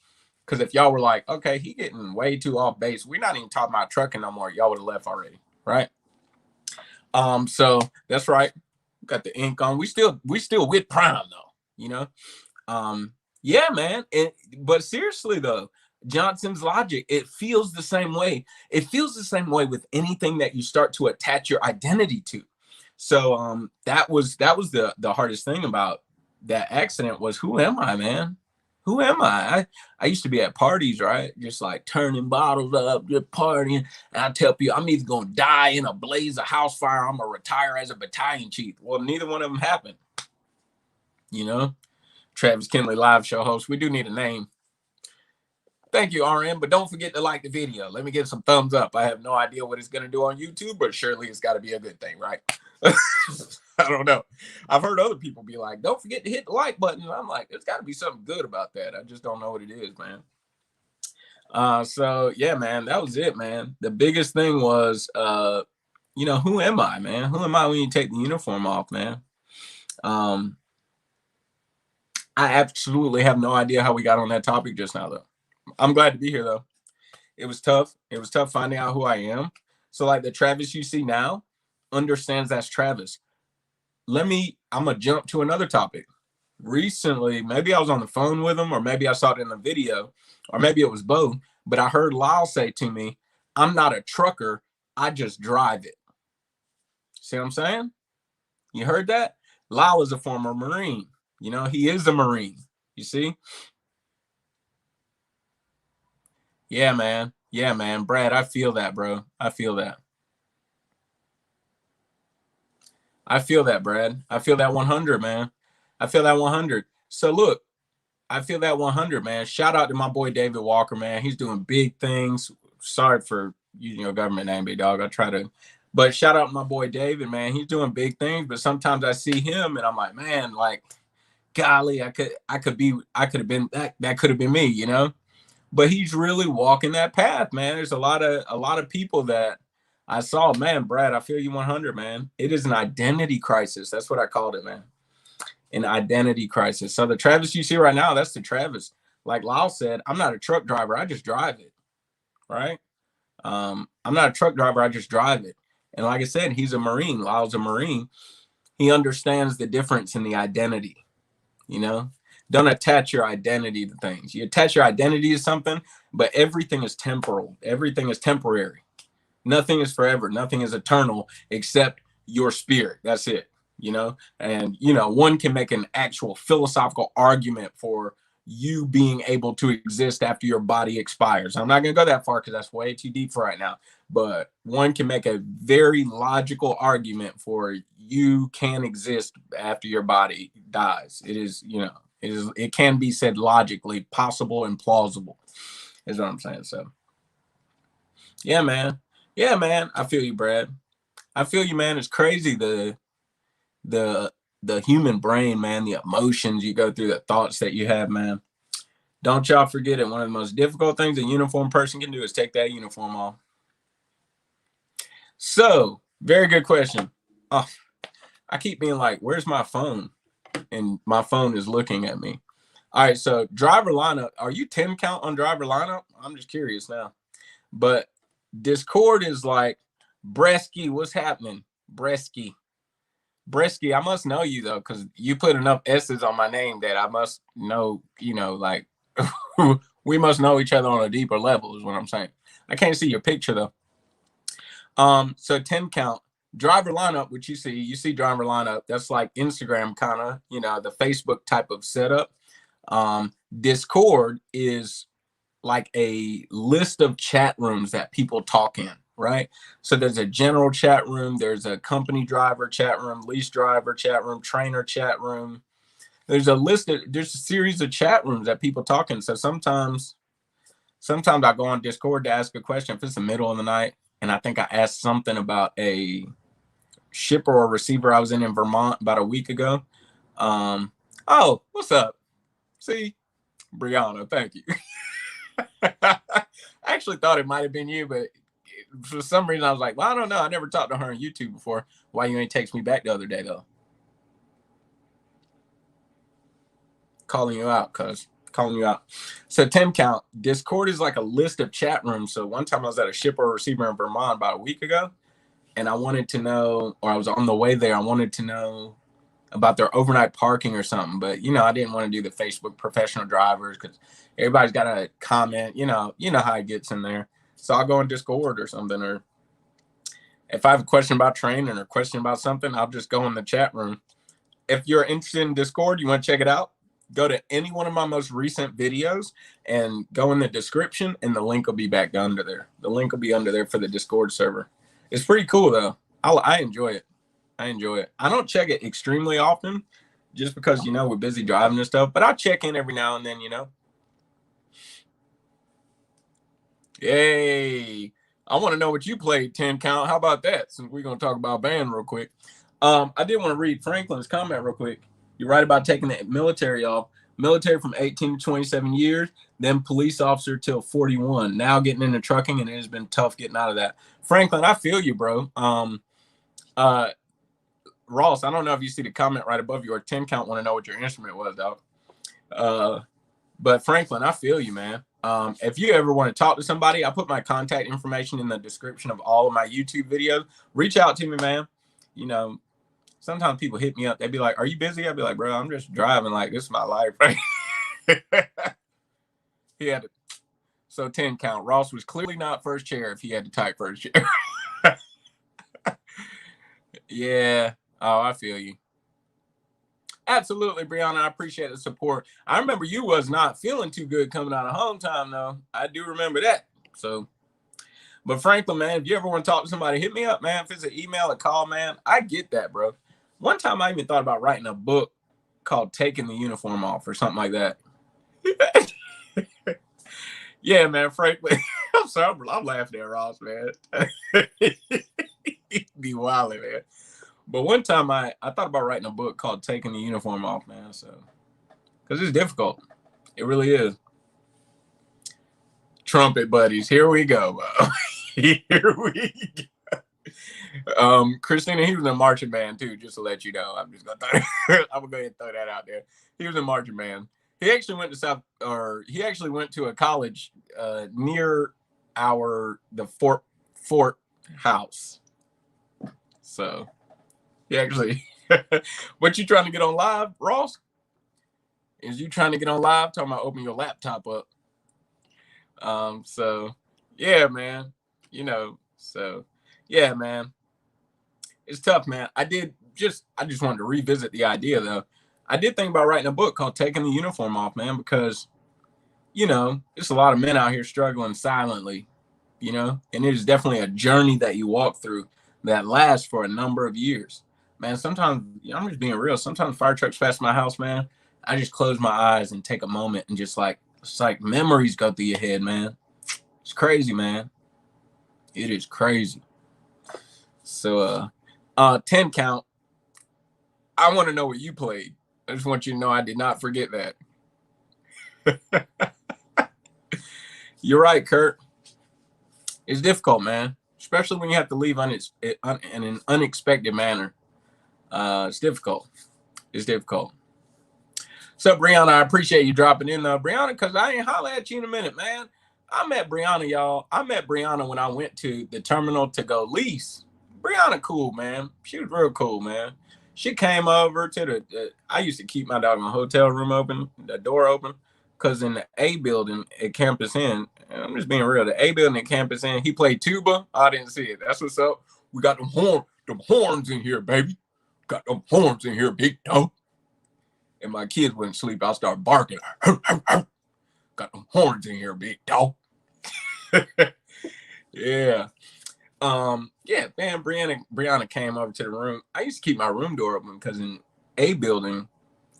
Because if y'all were like, okay, he getting way too off base, we're not even talking about trucking no more, y'all would have left already, right? So that's right. Got the ink on. We still with Prime though, you know. Yeah, man. But seriously though, Johnson's logic, it feels the same way. It feels the same way with anything that you start to attach your identity to. So that was the hardest thing about that accident was, who am I, man? Who am I? I used to be at parties, right? Just like turning bottles up, just partying. And I tell people, I'm either going to die in a blaze of house fire, I'm going to retire as a battalion chief. Well, neither one of them happened. You know, Travis Kinley live show host. We do need a name. Thank you, RM. But don't forget to like the video. Let me get some thumbs up. I have no idea what it's going to do on YouTube, but surely it's got to be a good thing, right? I don't know. I've heard other people be like, don't forget to hit the like button. And I'm like, there's got to be something good about that. I just don't know what it is, man. So yeah, man, that was it, man. The biggest thing was, you know, who am I, man? Who am I when you take the uniform off, man? I absolutely have no idea how we got on that topic just now, though. I'm glad to be here, though. It was tough. It was tough finding out who I am. So like the Travis you see now understands that's Travis. I'm going to jump to another topic. Recently, maybe I was on the phone with him, or maybe I saw it in the video, or maybe it was both, but I heard Lyle say to me, I'm not a trucker, I just drive it. See what I'm saying? You heard that? Lyle is a former Marine. You know, he is a Marine. You see? Yeah, man. Yeah, man. Brad, I feel that, bro. I feel that. I feel that, Brad. I feel that 100, man. I feel that 100. So look, I feel that 100, man. Shout out to my boy David Walker, man. He's doing big things. Sorry for using your government name, big dog. I try to, but shout out to my boy David, man. He's doing big things. But sometimes I see him and I'm like, man, like, golly, I could have been that could have been me, you know. But he's really walking that path, man. There's a lot of people that I saw, man. Brad, I feel you 100, man. It is an identity crisis. That's what I called it, man. An identity crisis. So the Travis you see right now, that's the Travis. Like Lyle said, I'm not a truck driver. I just drive it, right? I'm not a truck driver. I just drive it. And like I said, he's a Marine. Lyle's a Marine. He understands the difference in the identity, you know? Don't attach your identity to things. You attach your identity to something, but everything is temporal. Everything is temporary. Nothing is forever. Nothing is eternal except your spirit. That's it, you know? And, you know, one can make an actual philosophical argument for you being able to exist after your body expires. I'm not going to go that far because that's way too deep for right now. But one can make a very logical argument for you can exist after your body dies. It is, you know, it can be said logically possible and plausible is what I'm saying. So yeah, man. Yeah, man. I feel you, Brad. I feel you, man. It's crazy the human brain, man, the emotions you go through, the thoughts that you have, man. Don't y'all forget it. One of the most difficult things a uniform person can do is take that uniform off. So, very good question. Oh, I keep being like, where's my phone? And my phone is looking at me. All right, so driver lineup. Are you 10 count on driver lineup? I'm just curious now. But Discord is like, Bresky, what's happening? Bresky. I must know you though, because you put enough S's on my name that I must know, like we must know each other on a deeper level, is what I'm saying. I can't see your picture though. So 10 count. Driver lineup, which you see driver lineup. That's like Instagram kind of, the Facebook type of setup. Discord is like a list of chat rooms that people talk in, right? So there's a general chat room, there's a company driver chat room, lease driver chat room, trainer chat room. There's a series of chat rooms that people talk in. So sometimes I go on Discord to ask a question if it's the middle of the night, and I think I asked something about a shipper or receiver I was in Vermont about a week ago. Oh, what's up? See, Brianna, thank you. I actually thought it might have been you, but for some reason I was like, well, I don't know. I never talked to her on YouTube before. Why you ain't text me back the other day though? Calling you out. So 10 count. Discord is like a list of chat rooms. So one time I was at a shipper or receiver in Vermont about a week ago, and I wanted to know, or I was on the way there, I wanted to know about their overnight parking or something. But I didn't want to do the Facebook professional drivers because everybody's got to comment. You know how it gets in there. So I'll go on Discord or something, or if I have a question about training or a question about something, I'll just go in the chat room. If you're interested in Discord, you want to check it out, go to any one of my most recent videos and go in the description, and the link will be back under there. The link will be under there for the Discord server. It's pretty cool though. I enjoy it. I don't check it extremely often just because, we're busy driving and stuff, but I check in every now and then, Yay. I want to know what you played 10 count. How about that? Since we're going to talk about band real quick. I did want to read Franklin's comment real quick. You're right about taking the military off. Military from 18 to 27 years, then police officer till 41. Now getting into trucking, and it has been tough getting out of that. Franklin, I feel you, bro. Ross, I don't know if you see the comment right above your 10 count. Want to know what your instrument was, though. But Franklin, I feel you, man. If you ever want to talk to somebody, I put my contact information in the description of all of my YouTube videos. Reach out to me, man. Sometimes people hit me up. They'd be like, are you busy? I'd be like, bro, I'm just driving. Like, this is my life. He had to. So 10 count. Ross was clearly not first chair if he had to type first chair. Yeah. Oh, I feel you. Absolutely, Brianna. I appreciate the support. I remember you was not feeling too good coming out of home time, though. I do remember that. So, but Franklin, man, if you ever want to talk to somebody, hit me up, man. If it's an email, a call, man, I get that, bro. One time I even thought about writing a book called Taking the Uniform Off or something like that. Yeah, man, Franklin. I'm sorry, I'm laughing at Ross, man. He'd be wilding, man. But one time I thought about writing a book called Taking the Uniform Off, man. So, because it's difficult. It really is. Trumpet buddies. Here we go. Here we go. Christina, he was in a marching band too, just to let you know. I'm gonna go ahead and throw that out there. He was in a marching band. He actually went to a college near the Fort house. So he actually what you trying to get on live, Ross? Is you trying to get on live? Talking about open your laptop up. So yeah, man. So yeah, man. It's tough, man. I just wanted to revisit the idea though. I did think about writing a book called Taking the Uniform Off, man, because it's a lot of men out here struggling silently, and it is definitely a journey that you walk through that lasts for a number of years. Man, sometimes, I'm just being real. Sometimes fire trucks pass my house, man. I just close my eyes and take a moment and just it's like memories go through your head, man. It's crazy, man. It is crazy. So, 10 count. I want to know what you played. I just want you to know I did not forget that. You're right, Kurt. It's difficult, man. especially when you have to leave in an unexpected manner. It's difficult. It's difficult. So, Brianna, I appreciate you dropping in, though. Brianna, because I ain't holler at you in a minute, man. I met Brianna, y'all. I met Brianna when I went to the terminal to go lease. Brianna, cool, man. She was real cool, man. She came over to I used to keep my dog in the hotel room open, the door open, because in the A building at Campus Inn, and I'm just being real, the A building at Campus Inn, he played tuba. I didn't see it. That's what's up. We got them horns in here, baby. Got them horns in here, big dog. And my kids wouldn't sleep. I'll start barking. Got them horns in here, big dog. Yeah. Yeah, man, Brianna came over to the room. I used to keep my room door open because in A building,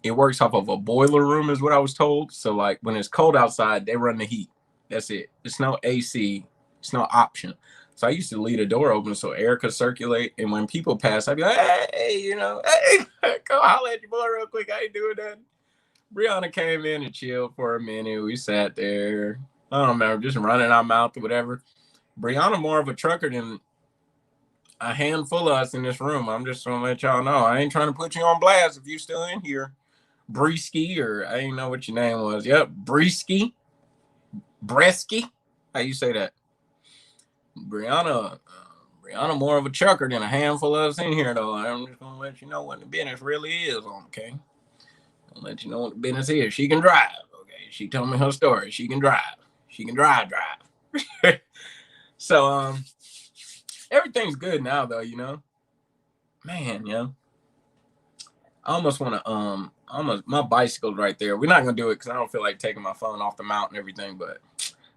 it works off of a boiler room, is what I was told. So, like, when it's cold outside, they run the heat. That's it. It's no AC. It's no option. So I used to leave the door open so air could circulate. And when people pass, I'd be like, hey, go holler at your boy real quick. I ain't doing that. Brianna came in and chilled for a minute. We sat there. I don't remember, just running our mouth or whatever. Brianna more of a trucker than a handful of us in this room. I'm just going to let y'all know. I ain't trying to put you on blast if you still in here. Breesky, or I didn't know what your name was. Yep, Breesky. Bresky. How you say that? Brianna more of a trucker than a handful of us in here, though. I'm just gonna let you know what the business really is, okay? I'll let you know what the business is. She can drive, okay? She told me her story. She can drive. She can drive. So everything's good now, though, you know. Man, I almost want to my bicycle's right there. We're not gonna do it because I don't feel like taking my phone off the mount and everything, but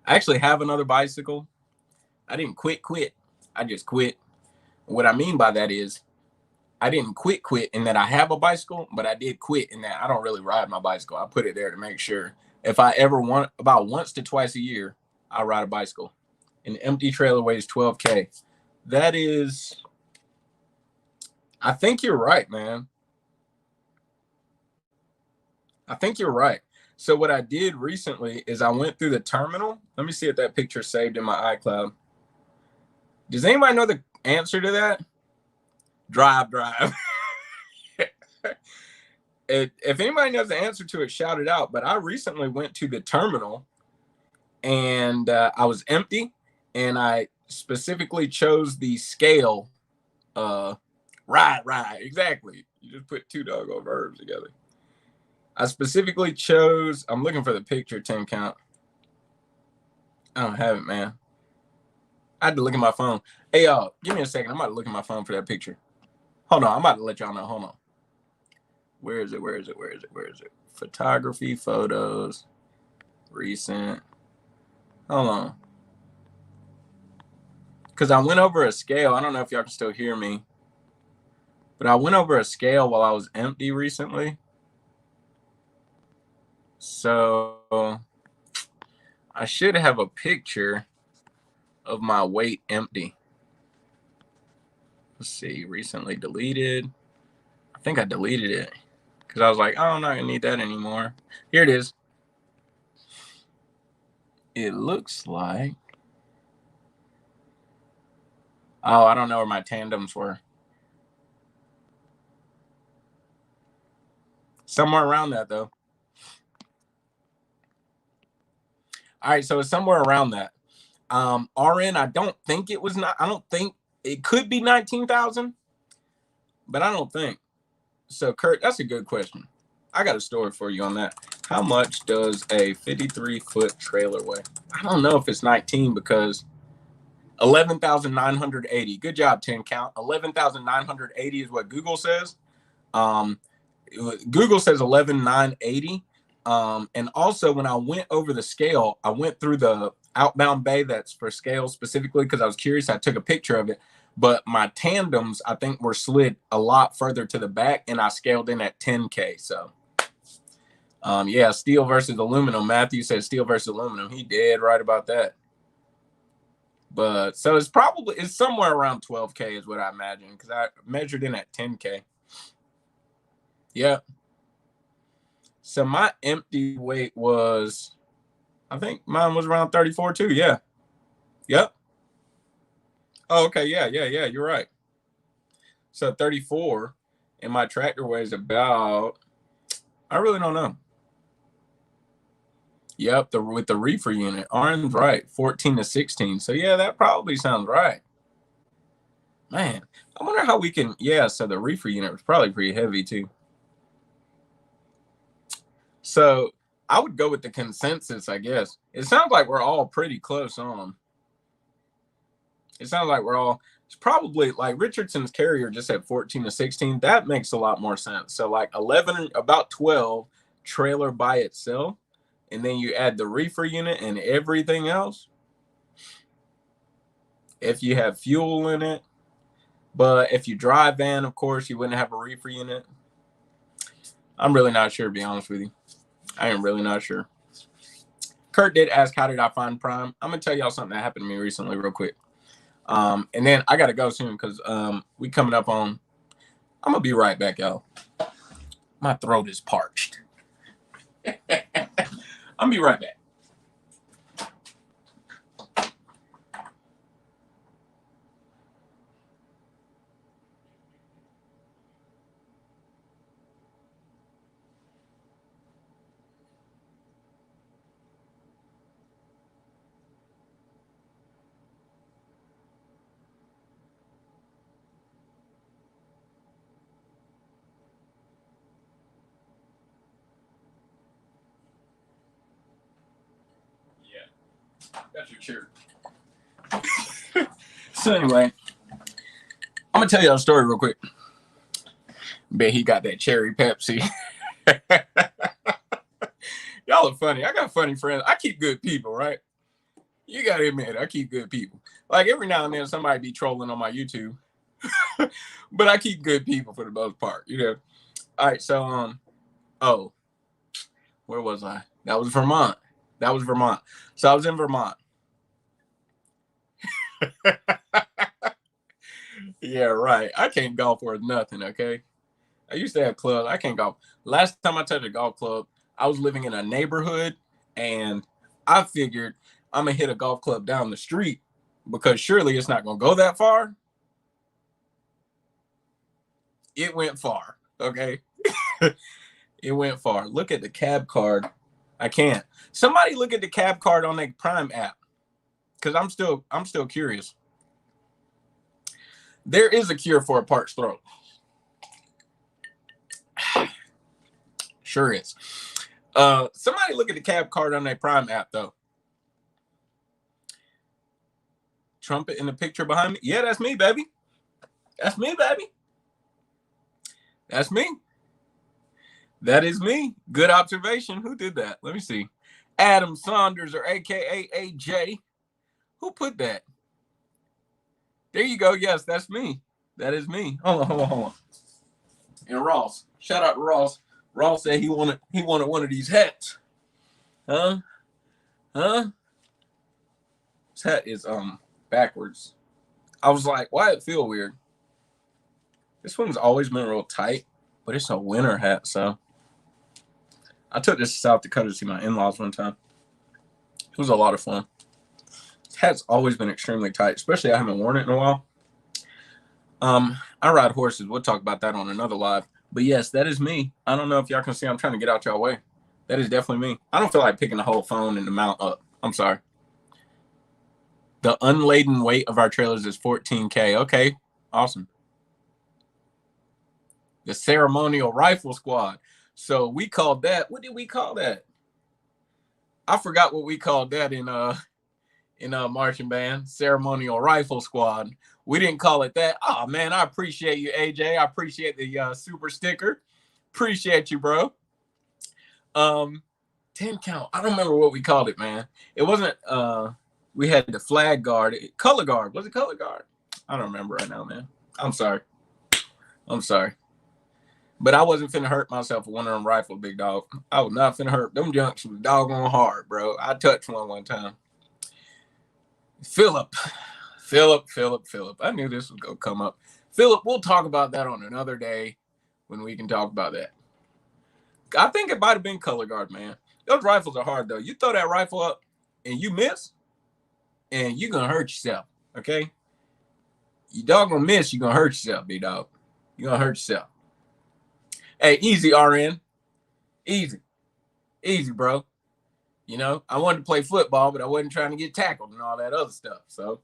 I actually have another bicycle. I didn't quit. I just quit. What I mean by that is I didn't quit in that I have a bicycle, but I did quit in that I don't really ride my bicycle. I put it there to make sure if I ever want, about once to twice a year, I ride a bicycle. An empty trailer weighs 12K. That is, I think you're right, man. I think you're right. So what I did recently is I went through the terminal. Let me see if that picture's saved in my iCloud. Does anybody know the answer to that? Drive. If anybody knows the answer to it, shout it out. But I recently went to the terminal and I was empty, and I specifically chose the scale. Right. Exactly. You just put two doggone verbs together. I specifically chose, I'm looking for the picture, 10 count. I don't have it, man. I had to look at my phone. Hey, y'all, give me a second. I'm about to look at my phone for that picture. Hold on. I'm about to let y'all know. Hold on. Where is it? Photography, photos, recent. Hold on. Because I went over a scale. I don't know if y'all can still hear me. But I went over a scale while I was empty recently. So I should have a picture of my weight empty. Let's see, recently deleted. I think I deleted it because I was like, oh, I'm not gonna need that anymore. Here it is. It looks like, oh, I don't know where my tandems were. Somewhere around that, though. All right, so it's somewhere around that. RN, I don't think it was not. I don't think it could be 19,000, but I don't think. So, Kurt, that's a good question. I got a story for you on that. How much does a 53-foot trailer weigh? I don't know if it's 19 because 11,980. Good job, 10 count. 11,980 is what Google says. Google says 11,980. And also, when I went over the scale, I went through the outbound bay that's for scale specifically because I was curious. I took a picture of it. But my tandems, I think, were slid a lot further to the back, and I scaled in at 10K. So, yeah, steel versus aluminum. Matthew said steel versus aluminum. He dead right about that. But so it's somewhere around 12K is what I imagine because I measured in at 10K. Yeah. So my empty weight was, I think mine was around 34 too. Yeah. Yep. Oh, okay. Yeah. You're right. So 34, and my tractor weighs about, I really don't know. Yep, with the reefer unit. Arn's right, 14 to 16. So yeah, that probably sounds right. Man, I wonder how we can, yeah, so the reefer unit was probably pretty heavy too. So I would go with the consensus, I guess. It sounds like we're all pretty close on. It sounds like we're all, it's probably like Richardson's Carrier just at 14 to 16. That makes a lot more sense. So like 11, about 12 trailer by itself. And then you add the reefer unit and everything else. If you have fuel in it, but if you drive van, of course, you wouldn't have a reefer unit. I'm really not sure, to be honest with you. I am really not sure. Kurt did ask, how did I find Prime? I'm going to tell y'all something that happened to me recently real quick. And then I got to go soon because we coming up on, I'm going to be right back, y'all. My throat is parched. I'll be right back. Yeah, that's your chair. So anyway, I'm gonna tell you a story real quick. Bet he got that cherry Pepsi. Y'all are funny. I got funny friends. I keep good people, right? You gotta admit, I keep good people. Like every now and then somebody be trolling on my YouTube. But I keep good people for the most part, you know. All right, so oh, where was I? That was Vermont. So I was in Vermont. Yeah, right. I can't golf worth nothing, okay? I used to have clubs. I can't golf. Last time I touched a golf club, I was living in a neighborhood, and I figured I'm gonna hit a golf club down the street because surely it's not gonna go that far. It went far, okay? It went far. Look at the cab card. I can't. Somebody look at the cab card on the Prime app, because I'm still curious. There is a cure for a parched throat. Sure is. Somebody look at the cab card on their Prime app though. Trumpet in the picture behind me. Yeah, that's me, baby. That's me, baby. That's me. That is me. Good observation. Who did that? Let me see. Adam Saunders, or AKA AJ. Who put that? There you go. Yes, that's me. That is me. Hold on. And Ross. Shout out to Ross. Ross said he wanted one of these hats. Huh? This hat is backwards. I was like, why it feel weird? This one's always been real tight, but it's a winter hat, so I took this to South Dakota to see my in-laws one time. It was a lot of fun. This hat's always been extremely tight, especially I haven't worn it in a while. I ride horses. We'll talk about that on another live. But yes, that is me. I don't know if y'all can see. I'm trying to get out y'all way. That is definitely me. I don't feel like picking the whole phone and the mount up. I'm sorry. The unladen weight of our trailers is 14K. Okay, awesome. The ceremonial rifle squad. So we called that. What did we call that? I forgot what we called that in marching band. Ceremonial rifle squad. We didn't call it that. Oh man, I appreciate you, AJ. I appreciate the super sticker. Appreciate you, bro. 10 count. I don't remember what we called it, man. It wasn't we had the flag guard. Color guard. Was it color guard? I don't remember right now, man. I'm sorry. But I wasn't finna hurt myself with one of them rifles, big dog. I was not finna hurt. Them junks was doggone hard, bro. I touched one time. Philip. I knew this was gonna come up. Philip, we'll talk about that on another day when we can talk about that. I think it might have been color guard, man. Those rifles are hard though. You throw that rifle up and you miss, and you're gonna hurt yourself. Okay. You doggone miss, you're going to hurt yourself, big dog. You're going to hurt yourself. Hey, easy, RN. Easy. Easy, bro. You know, I wanted to play football, but I wasn't trying to get tackled and all that other stuff. So,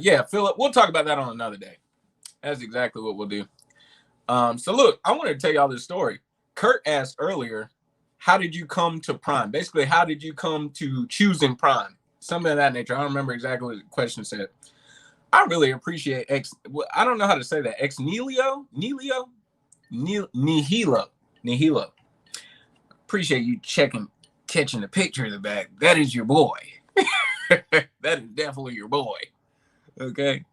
yeah, Philip, we'll talk about that on another day. That's exactly what we'll do. So, look, I wanted to tell y'all this story. Kurt asked earlier, how did you come to Prime? Basically, how did you come to choosing Prime? Something of that nature. I don't remember exactly what the question said. I really appreciate I don't know how to say that. Nihilo? Appreciate you catching the picture of the back. That is your boy. That is definitely your boy. Okay.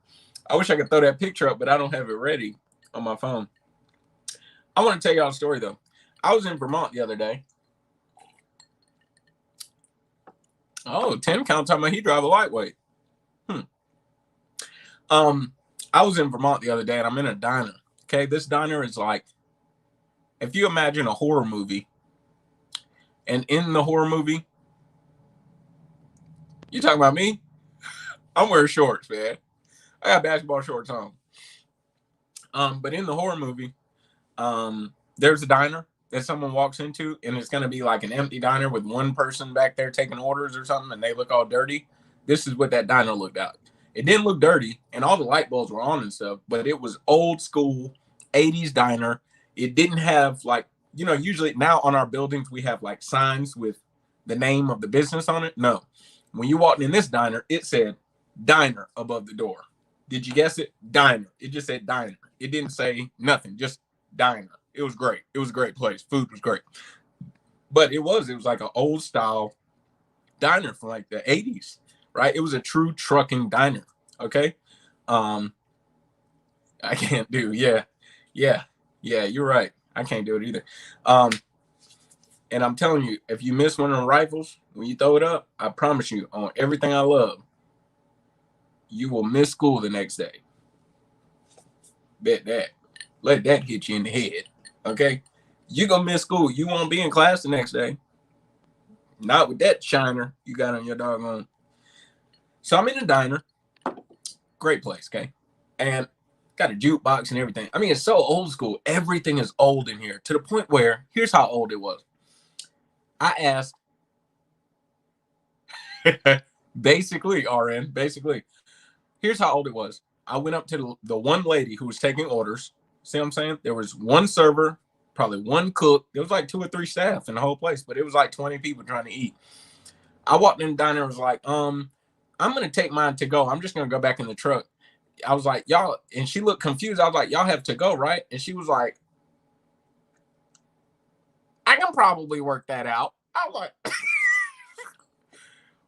I wish I could throw that picture up, but I don't have it ready on my phone. I want to tell y'all a story, though. I was in Vermont the other day. Oh, Tim Count talking about he drive a lightweight. I was in Vermont the other day, and I'm in a diner. Okay, this diner is like, if you imagine a horror movie, and in the horror movie, you talking about me? I'm wearing shorts, man. I got basketball shorts on. But in the horror movie, there's a diner that someone walks into, and it's going to be like an empty diner with one person back there taking orders or something, and they look all dirty. This is what that diner looked like. It didn't look dirty, and all the light bulbs were on and stuff, but it was old school 80s diner. It didn't have, like, you know, usually now on our buildings, we have like signs with the name of the business on it. No. When you walked in this diner, it said diner above the door. Did you guess it? Diner. It just said diner. It didn't say nothing, just diner. It was great. It was a great place. Food was great. But it was like an old style diner from like the 80s, right? It was a true trucking diner. Okay. I can't do, yeah, you're right. I can't do it either. And I'm telling you, if you miss one of the rifles, when you throw it up, I promise you, on everything I love, you will miss school the next day. Bet that. Let that hit you in the head. Okay? You're going to miss school. You won't be in class the next day. Not with that shiner you got on your doggone. So I'm in a diner. Great place, okay? And got a jukebox and everything. I mean, it's so old school. Everything is old in here to the point where, here's how old it was. I asked, basically, here's how old it was. I went up to the one lady who was taking orders. See what I'm saying? There was one server, probably one cook. There was like 2 or 3 staff in the whole place, but it was like 20 people trying to eat. I walked in the diner and was like, I'm going to take mine to go. I'm just going to go back in the truck. I was like, y'all, and she looked confused. I was like, y'all have to go, right? And she was like, I can probably work that out. I was like,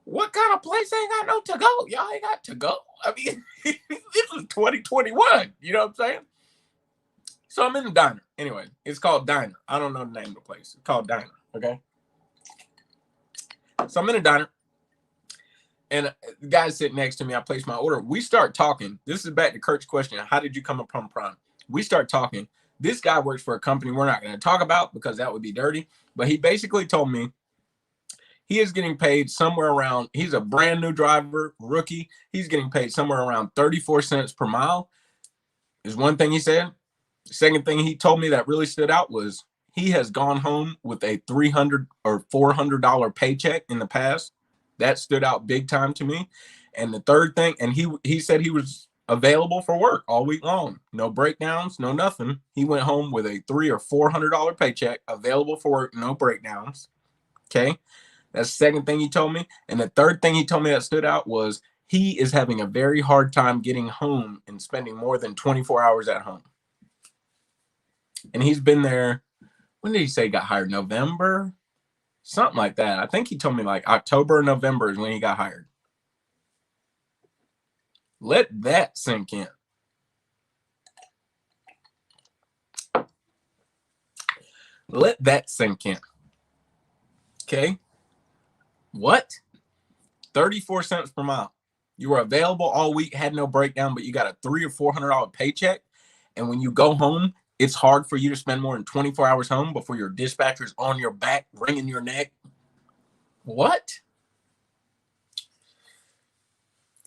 what kind of place ain't got no to go? Y'all ain't got to go. I mean, this was 2021. You know what I'm saying? So I'm in the diner. Anyway, it's called Diner. I don't know the name of the place. It's called Diner. Okay. So I'm in a diner. And the guy sitting next to me, I place my order. We start talking. This is back to Kurt's question. How did you come upon Prime? We start talking. This guy works for a company we're not going to talk about because that would be dirty. But he basically told me he is getting paid somewhere around, he's a brand new driver, rookie. He's getting paid somewhere around 34 cents per mile is one thing he said. The second thing he told me that really stood out was he has gone home with a $300 or $400 paycheck in the past. That stood out big time to me. And the third thing, and he said he was available for work all week long. No breakdowns, no nothing. He went home with a $300 or $400 paycheck, available for work, no breakdowns. Okay. That's the second thing he told me. And the third thing he told me that stood out was he is having a very hard time getting home and spending more than 24 hours at home. And he's been there. When did he say he got hired? November? Something like that. I think he told me like October or November is when he got hired. Let that sink in. Let that sink in. Okay. What? 34 cents per mile. You were available all week, had no breakdown, but you got a $300 or $400 paycheck. And when you go home, it's hard for you to spend more than 24 hours home before your dispatcher's on your back, wringing your neck. What?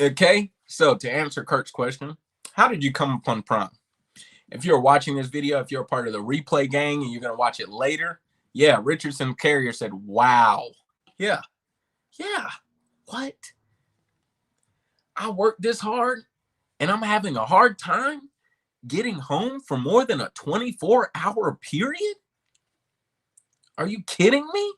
Okay. So to answer Kurt's question, How did you come upon Prime? If you're watching this video, if you're a part of the replay gang and you're going to watch it later, yeah, Richardson Carrier said, wow. Yeah. What? I worked this hard and I'm having a hard time getting home for more than a 24-hour period? Are you kidding me?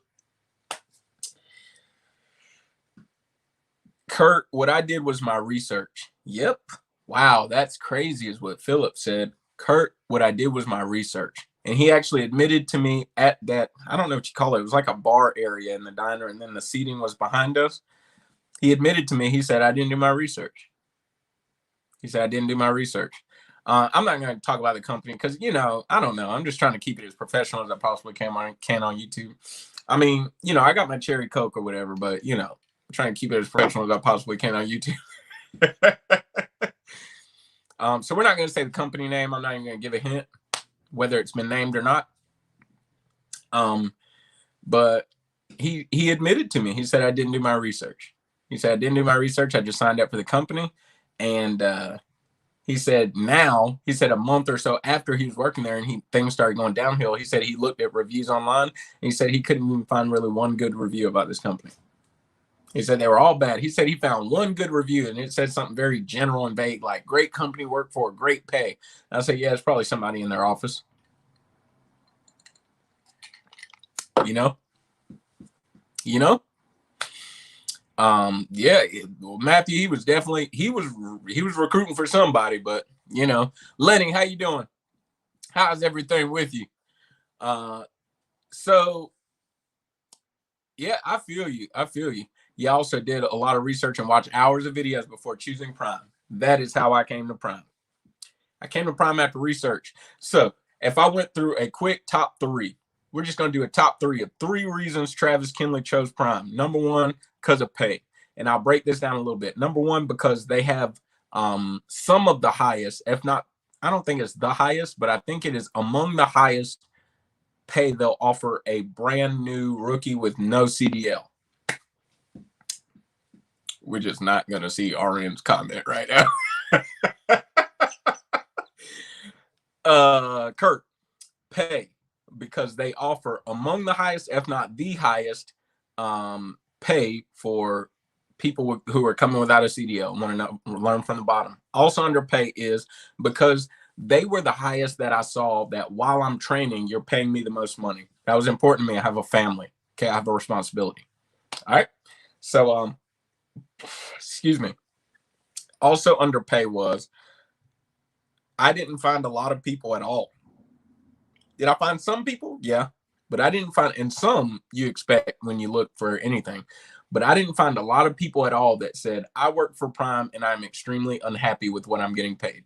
Kurt, what I did was my research. Yep. Wow, that's crazy is what Philip said. Kurt, what I did was my research. And he actually admitted to me at that, I don't know what you call it. It was like a bar area in the diner, and then the seating was behind us. He admitted to me, he said, I didn't do my research. He said, I didn't do my research. I'm not going to talk about the company because, you know, I don't know. I'm just trying to keep it as professional as I possibly can on YouTube. I mean, you know, I got my cherry Coke or whatever, but, you know, I'm trying to keep it as professional as I possibly can on YouTube. So we're not going to say the company name. I'm not even going to give a hint whether it's been named or not. But he admitted to me. He said, I didn't do my research. He said, I didn't do my research. I just signed up for the company. And he said a month or so after he was working there and things started going downhill, he said he looked at reviews online and he said he couldn't even find really one good review about this company. He said they were all bad. He said he found one good review and it said something very general and vague, like great company work for, great pay. And I said, yeah, it's probably somebody in their office. You know? Yeah, Matthew, he was recruiting for somebody, but you know, Lenny, how you doing? How's everything with you? So yeah, I feel you. You also did a lot of research and watched hours of videos before choosing Prime. That is how I came to Prime. I came to Prime after research. So if I went through a quick top 3, we're just going to do a top 3 of 3 reasons Travis Kinley chose Prime. Number 1, because of pay. And I'll break this down a little bit. Number 1, because they have some of the highest, if not, I don't think it's the highest, but I think it is among the highest pay they'll offer a brand new rookie with no CDL. We're just not going to see RN's comment right now. Kurt, pay, because they offer among the highest, if not the highest, pay for people who are coming without a CDL. Want to learn from the bottom. Also under pay is because they were the highest that I saw that while I'm training, you're paying me the most money. That was important to me. I have a family. Okay, I have a responsibility. All right. So, excuse me. Also under pay was I didn't find a lot of people at all. Did I find some people? Yeah. But I didn't find, and some you expect when you look for anything. But I didn't find a lot of people at all that said, I work for Prime and I'm extremely unhappy with what I'm getting paid.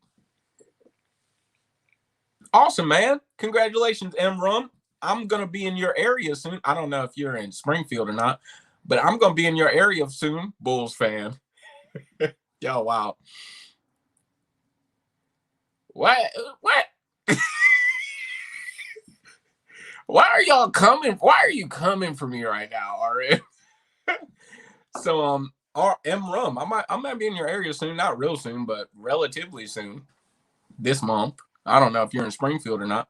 Awesome, man. Congratulations, M. Rum. I'm going to be in your area soon. I don't know if you're in Springfield or not, but I'm going to be in your area soon, Bulls fan. Yo, wow. What? Why are y'all coming? Why are you coming for me right now, RN? So, M. Rum, I might be in your area soon. Not real soon, but relatively soon. This month. I don't know if you're in Springfield or not.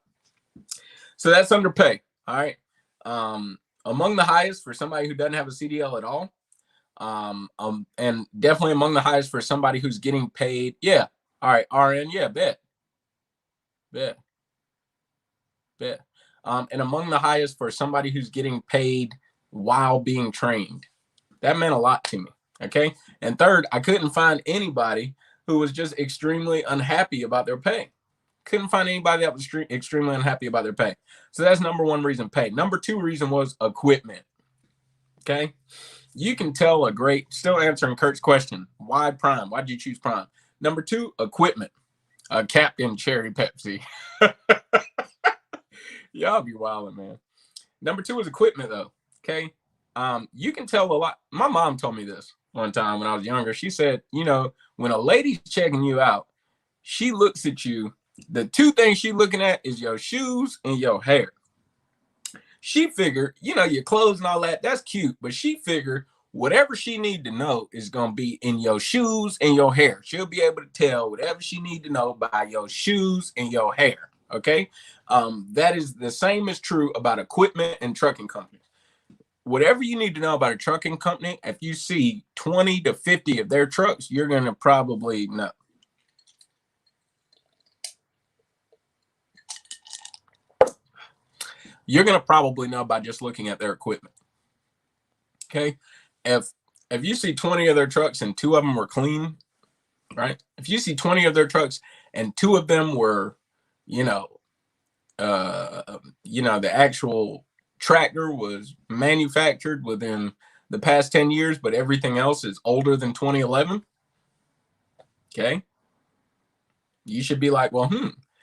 So that's under pay. All right. Among the highest for somebody who doesn't have a CDL at all. And definitely among the highest for somebody who's getting paid. Yeah. All right. RN. Yeah. Bet. And among the highest for somebody who's getting paid while being trained. That meant a lot to me. Okay. And third, I couldn't find anybody who was just extremely unhappy about their pay. Couldn't find anybody that was extremely unhappy about their pay. So that's number 1 reason, pay. Number 2 reason was equipment. Okay. You can tell still answering Kurt's question. Why Prime? Why did you choose Prime? Number 2, equipment. Captain Cherry Pepsi. Y'all be wilding, man. Number 2 is equipment, though. Okay. You can tell a lot. My mom told me this one time when I was younger. She said, you know, when a lady's checking you out, she looks at you. The 2 things she's looking at is your shoes and your hair. She figured, you know, your clothes and all that, that's cute. But she figured, whatever she need to know is going to be in your shoes and your hair. She'll be able to tell whatever she need to know by your shoes and your hair. Okay. That is the same is true about equipment and trucking companies. Whatever you need to know about a trucking company, if you see 20 to 50 of their trucks, you're going to probably know. You're going to probably know by just looking at their equipment. Okay. If you see 20 of their trucks and 2 of them were clean, right? If you see 20 of their trucks and 2 of them were, the actual tractor was manufactured within the past 10 years, but everything else is older than 2011. Okay. You should be like, well,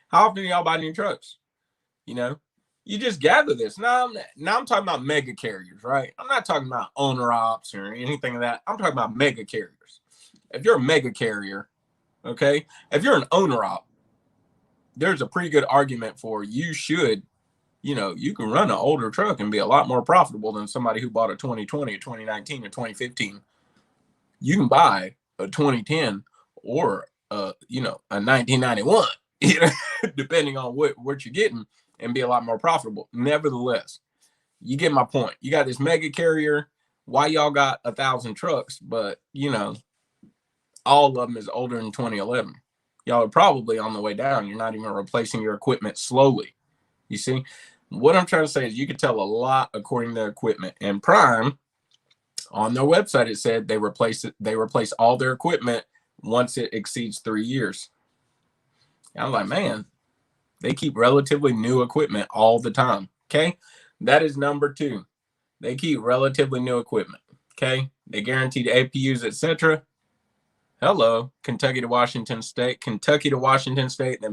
how often do y'all buy new trucks? You just gather this. Now I'm talking about mega carriers, right? I'm not talking about owner ops or anything of that. I'm talking about mega carriers. If you're a mega carrier, okay, if you're an owner op, there's a pretty good argument for you should, you can run an older truck and be a lot more profitable than somebody who bought a 2020, a 2019, or 2015. You can buy a 2010 or a 1991, depending on what you're getting, and be a lot more profitable. Nevertheless, you get my point. You got this mega carrier. Why y'all got 1,000 trucks, but all of them is older than 2011. Y'all are probably on the way down. You're not even replacing your equipment slowly. You see, what I'm trying to say is you can tell a lot according to their equipment. And Prime, on their website, it said they replace all their equipment once it exceeds 3 years. And I'm like, man, they keep relatively new equipment all the time. Okay. That is number 2. They keep relatively new equipment. Okay. They guarantee the APUs, etc. Hello, Kentucky to Washington State, then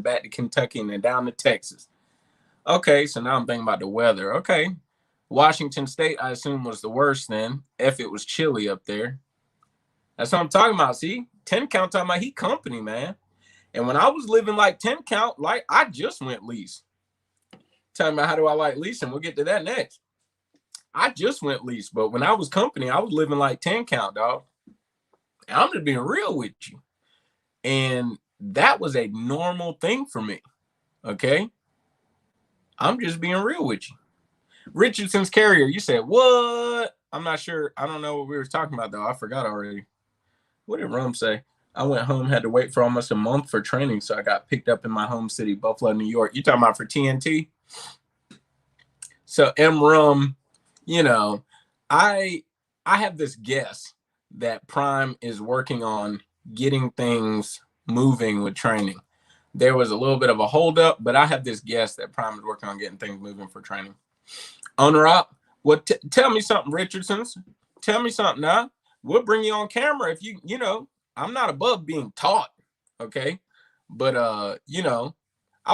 back to Kentucky, and then down to Texas. Okay. So now I'm thinking about the weather. Okay. Washington State, I assume, was the worst then, if it was chilly up there. That's what I'm talking about. See, 10 count talking about heat company, man. And when I was living like 10 count, like I just went lease. Talking about how do I like leasing? We'll get to that next. I just went lease, but when I was company, I was living like 10 count, dog. And I'm just being real with you. And that was a normal thing for me. Okay. I'm just being real with you. Richardson's Carrier, you said, what? I'm not sure. I don't know what we were talking about, though. I forgot already. What did Rum say? I went home, had to wait for almost a month for training, so I got picked up in my home city, Buffalo, New York. You talking about for TNT? So M-Rum, I have this guess that Prime is working on getting things moving with training. There was a little bit of a holdup, but I have this guess that Prime is working on getting things moving for training. Owner op, tell me something, Richardson's. Tell me something now. We'll bring you on camera if you I'm not above being taught, okay? But, I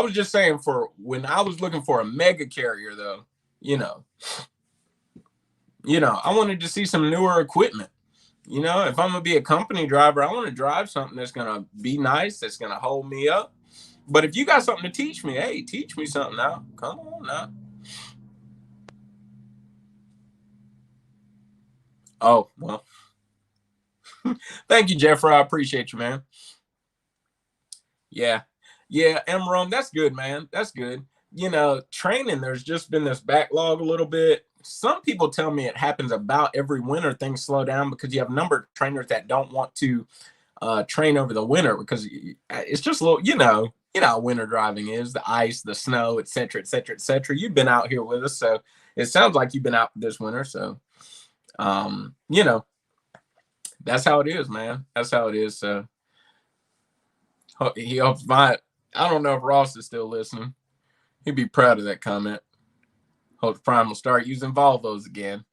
was just saying for when I was looking for a mega carrier, though, I wanted to see some newer equipment. If I'm going to be a company driver, I want to drive something that's going to be nice, that's going to hold me up. But if you got something to teach me, hey, teach me something now. Come on now. Oh, well. Thank you, Jeffrey. I appreciate you, man. Yeah, M-Rum, that's good, man. That's good. Training, there's just been this backlog a little bit. Some people tell me it happens about every winter. Things slow down because you have a number of trainers that don't want to train over the winter because it's just a little, how winter driving is, the ice, the snow, et cetera, et cetera, et cetera. You've been out here with us, so it sounds like you've been out this winter. So, that's how it is, man. That's how it is. So he hopes I don't know if Ross is still listening. He'd be proud of that comment. Hope Prime will start using Volvos again.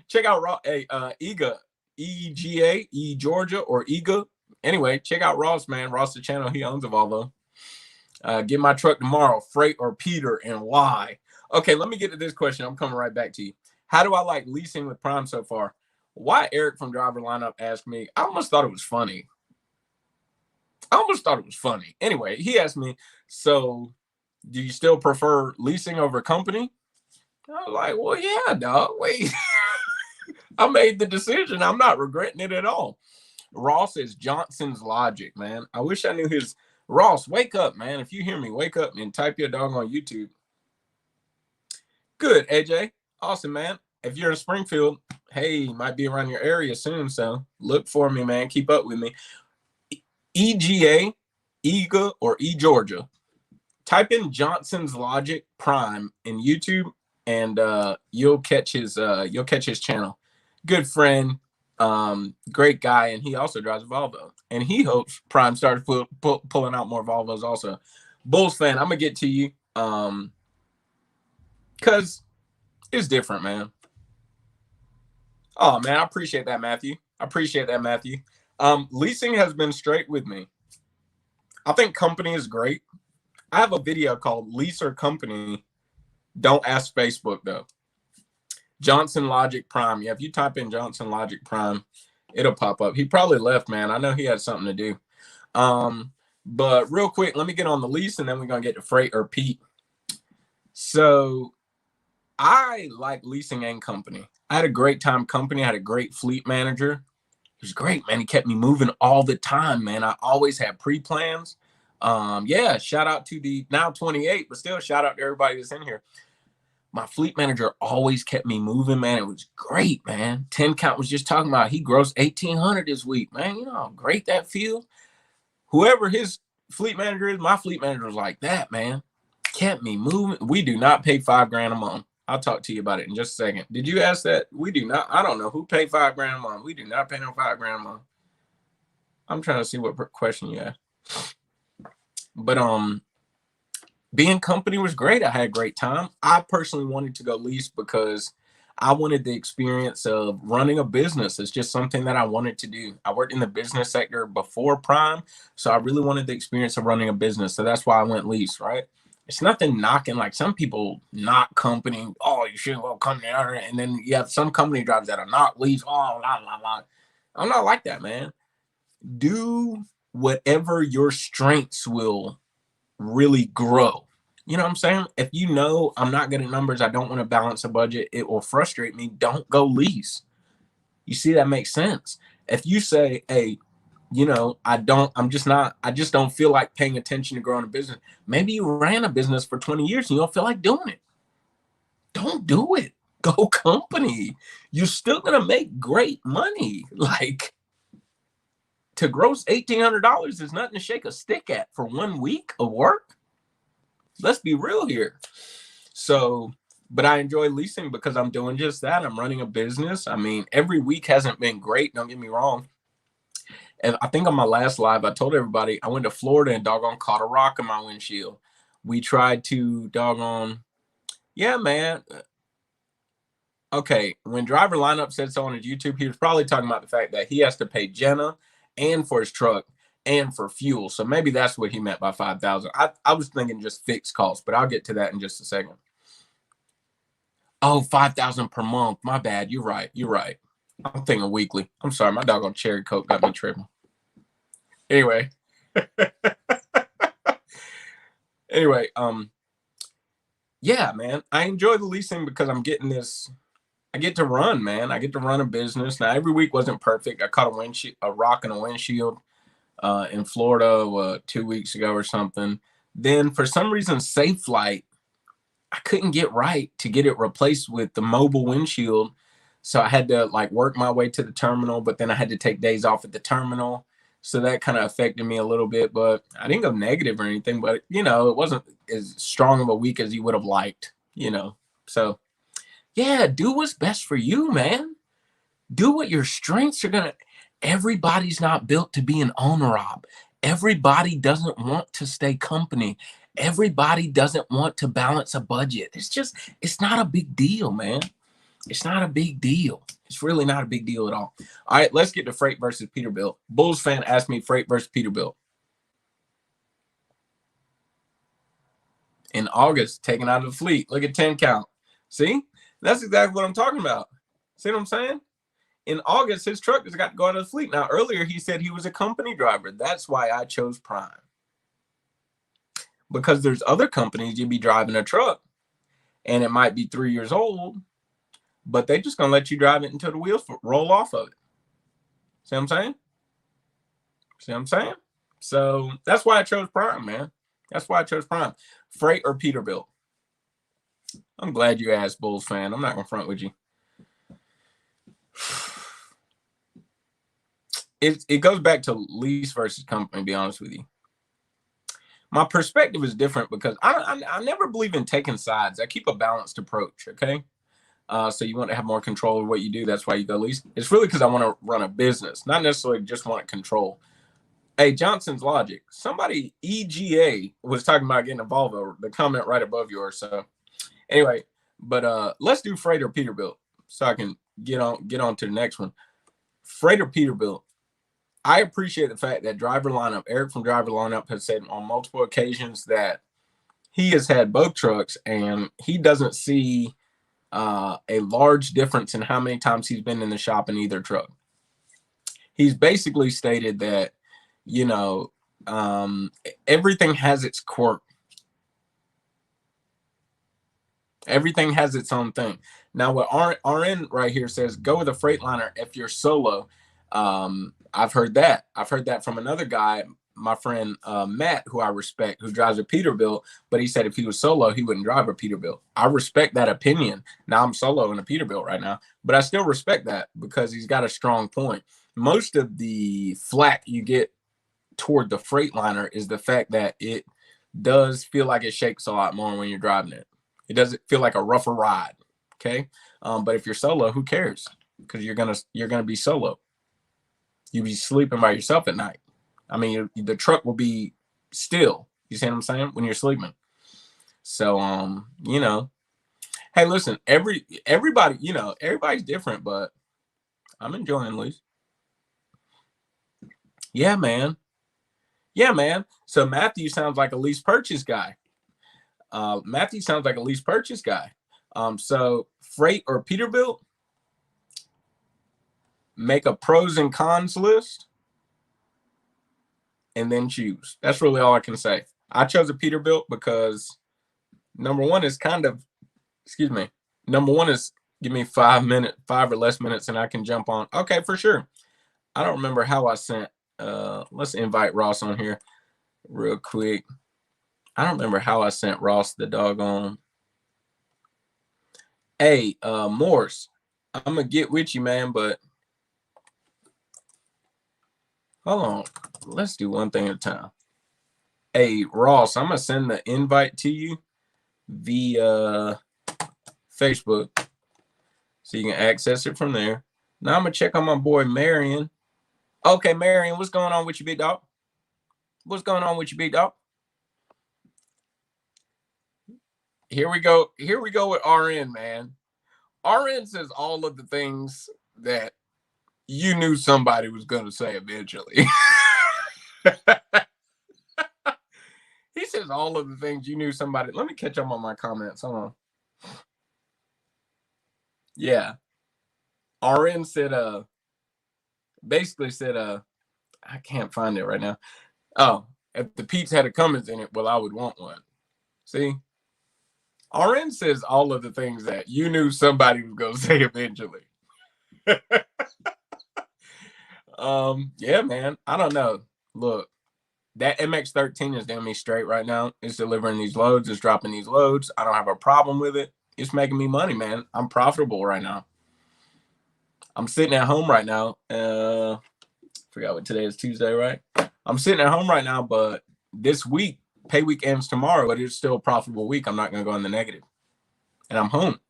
Check out EGA, EGA, E Georgia, or EGA. Anyway, check out Ross, man. Ross, the channel, he owns a Volvo. Get my truck tomorrow, freight or Peter, and why? Okay, let me get to this question. I'm coming right back to you. How do I like leasing with Prime so far? Why Eric from Driver Lineup asked me, I almost thought it was funny. Anyway, he asked me, so do you still prefer leasing over company? I was like, well, yeah, dog. Wait. I made the decision. I'm not regretting it at all. Ross is Johnson's Logic, man. I wish I knew his. Ross, wake up, man. If you hear me, wake up and type your dog on YouTube. Good, AJ. Awesome, man. If you're in Springfield, hey, might be around your area soon, so look for me, man. Keep up with me. EGA, EGA, or eGeorgia. Type in Johnson's Logic Prime in YouTube, and you'll catch his channel. Good friend, great guy, and he also drives a Volvo. And he hopes Prime starts pulling out more Volvos also. Bulls fan, I'm gonna get to you, because it's different, man. Oh man, I appreciate that, Matthew. Leasing has been straight with me. I think company is great. I have a video called Lease or Company. Don't ask Facebook though. Johnson Logic Prime. Yeah, if you type in Johnson Logic Prime, it'll pop up. He probably left, man. I know he had something to do. But real quick, let me get on the lease and then we're gonna get to freight or Pete. So I like leasing and company. I had a great time company. I had a great fleet manager. He was great, man. He kept me moving all the time, man. I always had pre-plans. Yeah, shout out to the now 28, but still shout out to everybody that's in here. My fleet manager always kept me moving, man. It was great, man. 10 Count was just talking about he grossed 1,800 this week, man. You know how great that feels. Whoever his fleet manager is, my fleet manager was like that, man. Kept me moving. We do not pay $5,000 a month. I'll talk to you about it in just a second. Did you ask that? We do not. I don't know who paid $5,000 a month. We do not pay no $5,000 a month. I'm trying to see what question you asked. But being company was great. I had a great time. I personally wanted to go lease because I wanted the experience of running a business. It's just something that I wanted to do. I worked in the business sector before Prime, so I really wanted the experience of running a business. So that's why I went lease, right? It's nothing knocking, like some people knock company. Oh, you shouldn't go company. And then you have some company drivers that are not lease. Oh, la, la, la. I'm not like that, man. Do whatever your strengths will really grow. You know what I'm saying? If you know I'm not good at numbers, I don't want to balance a budget, it will frustrate me, don't go lease. You see, that makes sense. If you say, hey, you know, I just don't feel like paying attention to growing a business. Maybe you ran a business for 20 years and you don't feel like doing it. Don't do it. Go company. You're still going to make great money. Like, to gross $1,800 is nothing to shake a stick at for 1 week of work. Let's be real here. So, but I enjoy leasing because I'm doing just that. I'm running a business. I mean, every week hasn't been great. Don't get me wrong. And I think on my last live, I told everybody I went to Florida and doggone caught a rock in my windshield. We tried to doggone, yeah, man. Okay, when driver lineup said so on his YouTube, he was probably talking about the fact that he has to pay Jenna and for his truck and for fuel. So maybe that's what he meant by 5,000. I was thinking just fixed costs, but I'll get to that in just a second. Oh, 5,000 per month. My bad. You're right. I'm thinking weekly. I'm sorry. My doggone cherry Coke got me tripping. Anyway. Yeah, man. I enjoy the leasing because I'm getting this. I get to run, man. I get to run a business. Now, every week wasn't perfect. I caught a rock in a windshield in Florida 2 weeks ago or something. Then for some reason, SafeLight, I couldn't get right to get it replaced with the mobile windshield. So I had to like work my way to the terminal, but then I had to take days off at the terminal. So that kind of affected me a little bit, but I didn't go negative or anything, but you know, it wasn't as strong of a week as you would have liked, you know? So yeah, do what's best for you, man. Do what your strengths are gonna. Everybody's not built to be an owner-op. Everybody doesn't want to stay company. Everybody doesn't want to balance a budget. It's not a big deal, man. It's not a big deal. It's really not a big deal at all. All right, let's get to freight versus Peterbilt. Bulls fan asked me freight versus Peterbilt. In August, taken out of the fleet. Look at 10 Count. See? That's exactly what I'm talking about. See what I'm saying? In August, his truck has got to go out of the fleet. Now, earlier he said he was a company driver. That's why I chose Prime. Because there's other companies you'd be driving a truck and it might be 3 years old, but they just gonna let you drive it until the wheels roll off of it. See what I'm saying? See what I'm saying? So that's why I chose Prime, man. That's why I chose Prime. Freight or Peterbilt? I'm glad you asked, Bulls fan. I'm not gonna front with you. It goes back to lease versus company, to be honest with you. My perspective is different because I never believe in taking sides. I keep a balanced approach, okay? So you want to have more control of what you do. That's why you go lease. It's really because I want to run a business, not necessarily just want to control. Hey, Johnson's Logic. Somebody, EGA, was talking about getting a Volvo. The comment right above yours. So anyway, but let's do Freight or Peterbilt so I can get on to the next one. Freight or Peterbilt. I appreciate the fact that Driver Lineup, Eric from Driver Lineup, has said on multiple occasions that he has had both trucks and he doesn't see a large difference in how many times he's been in the shop in either truck. He's basically stated that, you know, everything has its quirk. Everything has its own thing. Now, what RN right here says, go with a Freightliner if you're solo. I've heard that. I've heard that from another guy, my friend Matt, who I respect, who drives a Peterbilt, but he said if he was solo, he wouldn't drive a Peterbilt. I respect that opinion. Now I'm solo in a Peterbilt right now, but I still respect that because he's got a strong point. Most of the flack you get toward the Freightliner is the fact that it does feel like it shakes a lot more when you're driving it. It doesn't feel like a rougher ride, okay? But if you're solo, who cares? Because you're gonna be solo. You'll be sleeping by yourself at night. I mean, the truck will be still. You see what I'm saying? When you're sleeping. So, you know, hey, listen, everybody, you know, everybody's different, but I'm enjoying lease. Yeah, man. Yeah, man. So Matthew sounds like a lease purchase guy. Matthew sounds like a lease purchase guy. So Freight or Peterbilt? Make a pros and cons list and then choose. That's really all I can say. I chose a Peterbilt because number one is number one is give me 5 or less minutes and I can jump on. Okay, for sure. I don't remember how I sent, let's invite Ross on here real quick. I don't remember how I sent Ross the doggone. Hey, Morse, I'm going to get with you, man, but hold on. Let's do one thing at a time. Hey, Ross, I'm going to send the invite to you via Facebook so you can access it from there. Now I'm going to check on my boy, Marion. Okay, Marion, what's going on with you, big dog? What's going on with you, big dog? Here we go. Here we go with RN, man. RN says all of the things that you knew somebody was going to say eventually. He says all of the things you knew somebody. Let me catch up on my comments. Hold on. Yeah. RN said, basically said, I can't find it right now. Oh, if the Pete's had a Cummins in it, well, I would want one. See? RN says all of the things that you knew somebody was going to say eventually. Yeah, man. I don't know. Look, that MX-13 is doing me straight right now. It's delivering these loads. It's dropping these loads. I don't have a problem with it. It's making me money, man. I'm profitable right now. I'm sitting at home right now. Forgot what today is, Tuesday, right? I'm sitting at home right now, but this week, pay week ends tomorrow, but it's still a profitable week. I'm not going to go in the negative. And I'm home.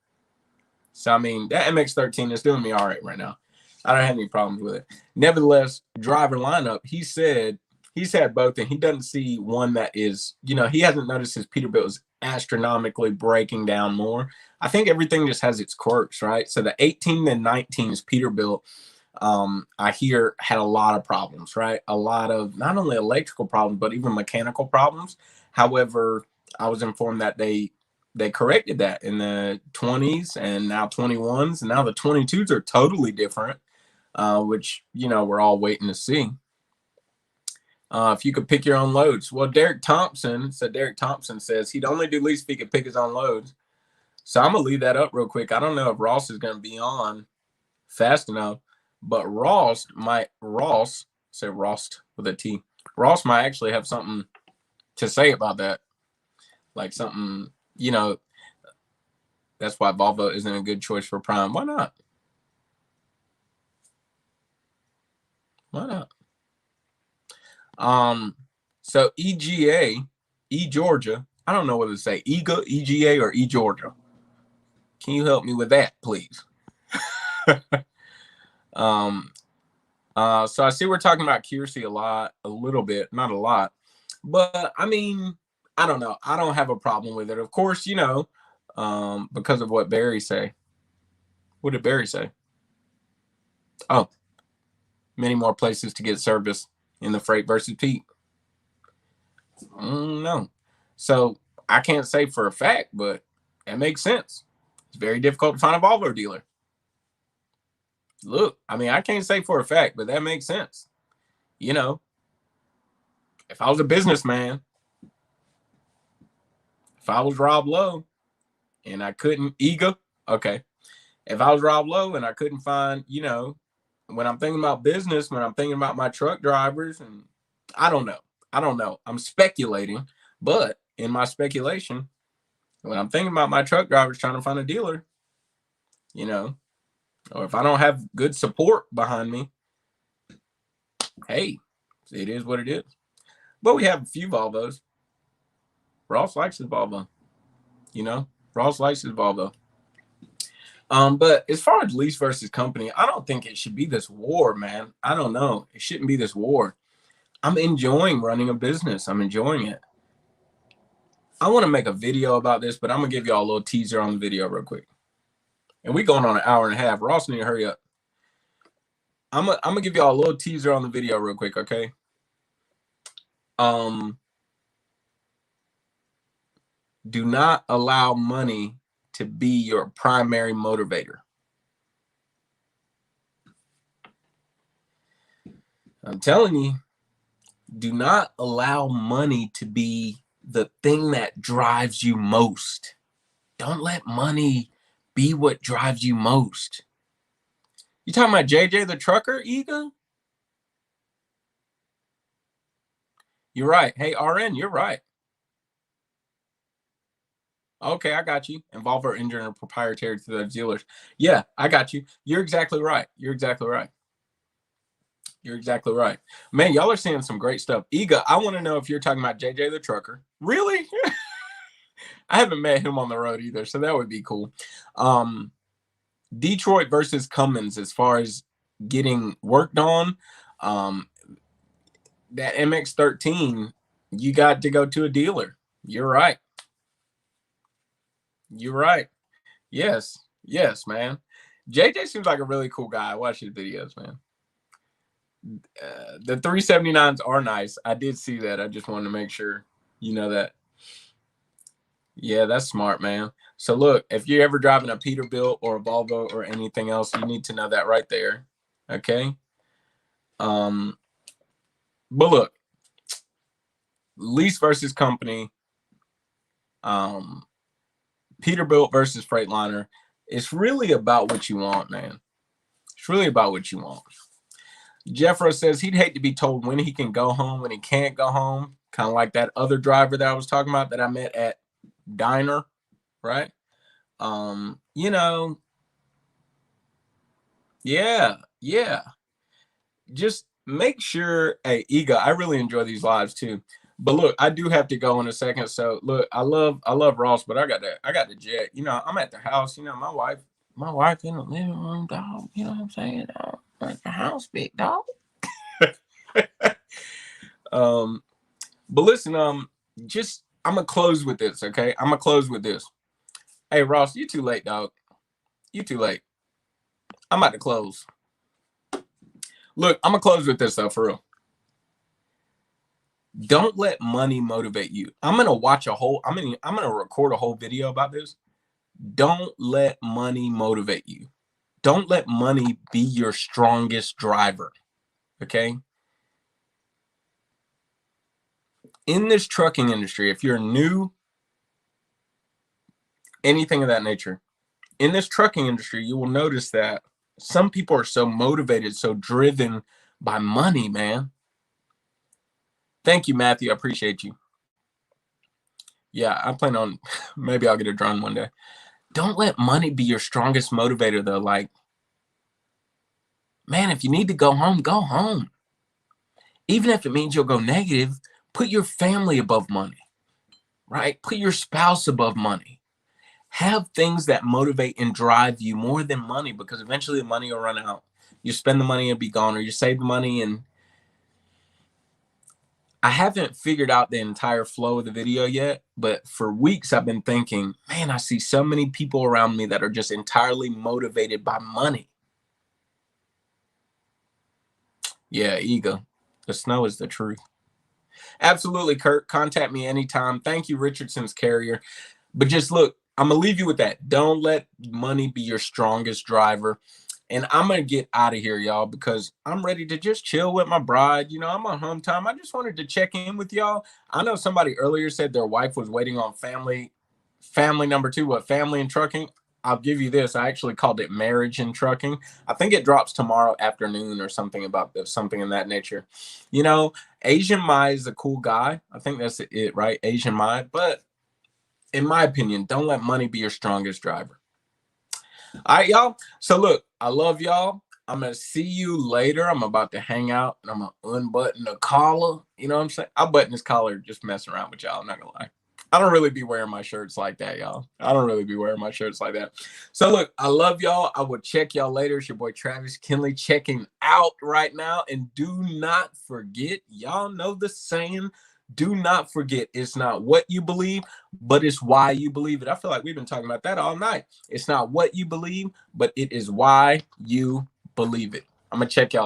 So, I mean, that MX-13 is doing me all right now. I don't have any problems with it. Nevertheless, Driver Lineup, he said he's had both, and he doesn't see one that is, you know, he hasn't noticed his Peterbilt is astronomically breaking down more. I think everything just has its quirks, right? So the 18 and 19's Peterbilt, I hear had a lot of problems, right? A lot of not only electrical problems, but even mechanical problems. However, I was informed that they corrected that in the 20s and now 21s, and now the 22s are totally different, which, you know, we're all waiting to see. If you could pick your own loads. Well, Derek Thompson says he'd only do lease if he could pick his own loads. So I'm gonna leave that up real quick. I don't know if Ross is gonna be on fast enough, but Ross say Rost with a T. Ross might actually have something to say about that. Like something, that's why Volvo isn't a good choice for Prime. Why not? Why not? So EGA, E Georgia, I don't know what to say. EGA or E Georgia. Can you help me with that, please? So I see we're talking about Kiersey a little bit, not a lot, but I mean, I don't know. I don't have a problem with it. Of course, because of what Barry say. What did Barry say? Oh, many more places to get service in the freight versus peak. No. So I can't say for a fact, but that makes sense. It's very difficult to find a Volvo dealer. Look, I mean, I can't say for a fact, but that makes sense. If I was a businessman, if I was Rob Lowe and I couldn't okay. If I was Rob Lowe and I couldn't find, when I'm thinking about business, when I'm thinking about my truck drivers, and I don't know. I'm speculating, but in my speculation, when I'm thinking about my truck drivers trying to find a dealer, or if I don't have good support behind me, hey, it is what it is. But we have a few Volvos. Ross likes his Volvo. Ross likes his Volvo. But as far as lease versus company, I don't think it should be this war, man. I don't know. It shouldn't be this war. I'm enjoying running a business. I'm enjoying it. I want to make a video about this, but I'm going to give y'all a little teaser on the video real quick. And we're going on an hour and a half. Ross need to hurry up. I'm gonna give y'all a little teaser on the video real quick, okay? Do not allow money to be your primary motivator. I'm telling you, do not allow money to be the thing that drives you most. Don't let money be what drives you most. You talking about JJ the trucker, Ega? You're right. Hey, RN, you're right. Okay, I got you. Involve our engine or proprietary to those dealers. Yeah, I got you. You're exactly right. You're exactly right. You're exactly right. Man, y'all are seeing some great stuff. Ega, I want to know if you're talking about JJ the trucker. Really? I haven't met him on the road either, so that would be cool. Detroit versus Cummins as far as getting worked on. That MX-13, you got to go to a dealer. You're right. You're right. Yes, man. JJ seems like a really cool guy. I watch his videos, man. The 379s are nice. I did see that. I just wanted to make sure you know that. Yeah, that's smart, man. So look, if you're ever driving a Peterbilt or a Volvo or anything else, you need to know that right there. Okay. But look, lease versus company, Peterbilt versus Freightliner. It's really about what you want, man. It's really about what you want. Jeffro says he'd hate to be told when he can go home, when he can't go home. Kind of like that other driver that I was talking about that I met at Diner, right? Yeah. Just make sure, hey, Ega, I really enjoy these lives too. But look, I do have to go in a second. So look, I love Ross, but I got the jet. I'm at the house. My wife in the living room, dog. You know what I'm saying, dog? Like the house, big dog. But listen, just I'm gonna close with this, okay? I'm gonna close with this. Hey, Ross, you too late, dog. You too late. I'm about to close. Look, I'm gonna close with this though, for real. Don't let money motivate you. I'm gonna record a whole video about this. Don't let money motivate you. Don't let money be your strongest driver. Okay. In this trucking industry, if you're new, anything of that nature. In this trucking industry, you will notice that some people are so motivated, so driven by money, man. Thank you, Matthew. I appreciate you. Yeah, I plan on, maybe I'll get a drone one day. Don't let money be your strongest motivator, though. Like, man, if you need to go home, go home. Even if it means you'll go negative, put your family above money, right? Put your spouse above money. Have things that motivate and drive you more than money, because eventually the money will run out. You spend the money and be gone, or you save the money. And I haven't figured out the entire flow of the video yet, but for weeks I've been thinking, man, I see so many people around me that are just entirely motivated by money. Yeah, ego. The snow is the truth. Absolutely, Kurt. Contact me anytime. Thank you, Richardson's Carrier. But just look, I'm going to leave you with that. Don't let money be your strongest driver. And I'm going to get out of here, y'all, because I'm ready to just chill with my bride. You know, I'm on home time. I just wanted to check in with y'all. I know somebody earlier said their wife was waiting on family number 2, what, family and trucking. I'll give you this. I actually called it marriage and trucking. I think it drops tomorrow afternoon or something about this, something in that nature. You know, Asian Mai is a cool guy. I think that's it, right? Asian Mai. But in my opinion, don't let money be your strongest driver. All right, y'all. So look, I love y'all. I'm going to see you later. I'm about to hang out and I'm going to unbutton the collar. You know what I'm saying? I'll button this collar just messing around with y'all. I'm not going to lie. I don't really be wearing my shirts like that, y'all. I don't really be wearing my shirts like that. So look, I love y'all. I will check y'all later. It's your boy Travis Kinley checking out right now. And do not forget, y'all know the saying, do not forget, it's not what you believe, but it's why you believe it. I feel like we've been talking about that all night. It's not what you believe, but it is why you believe it. I'm going to check y'all.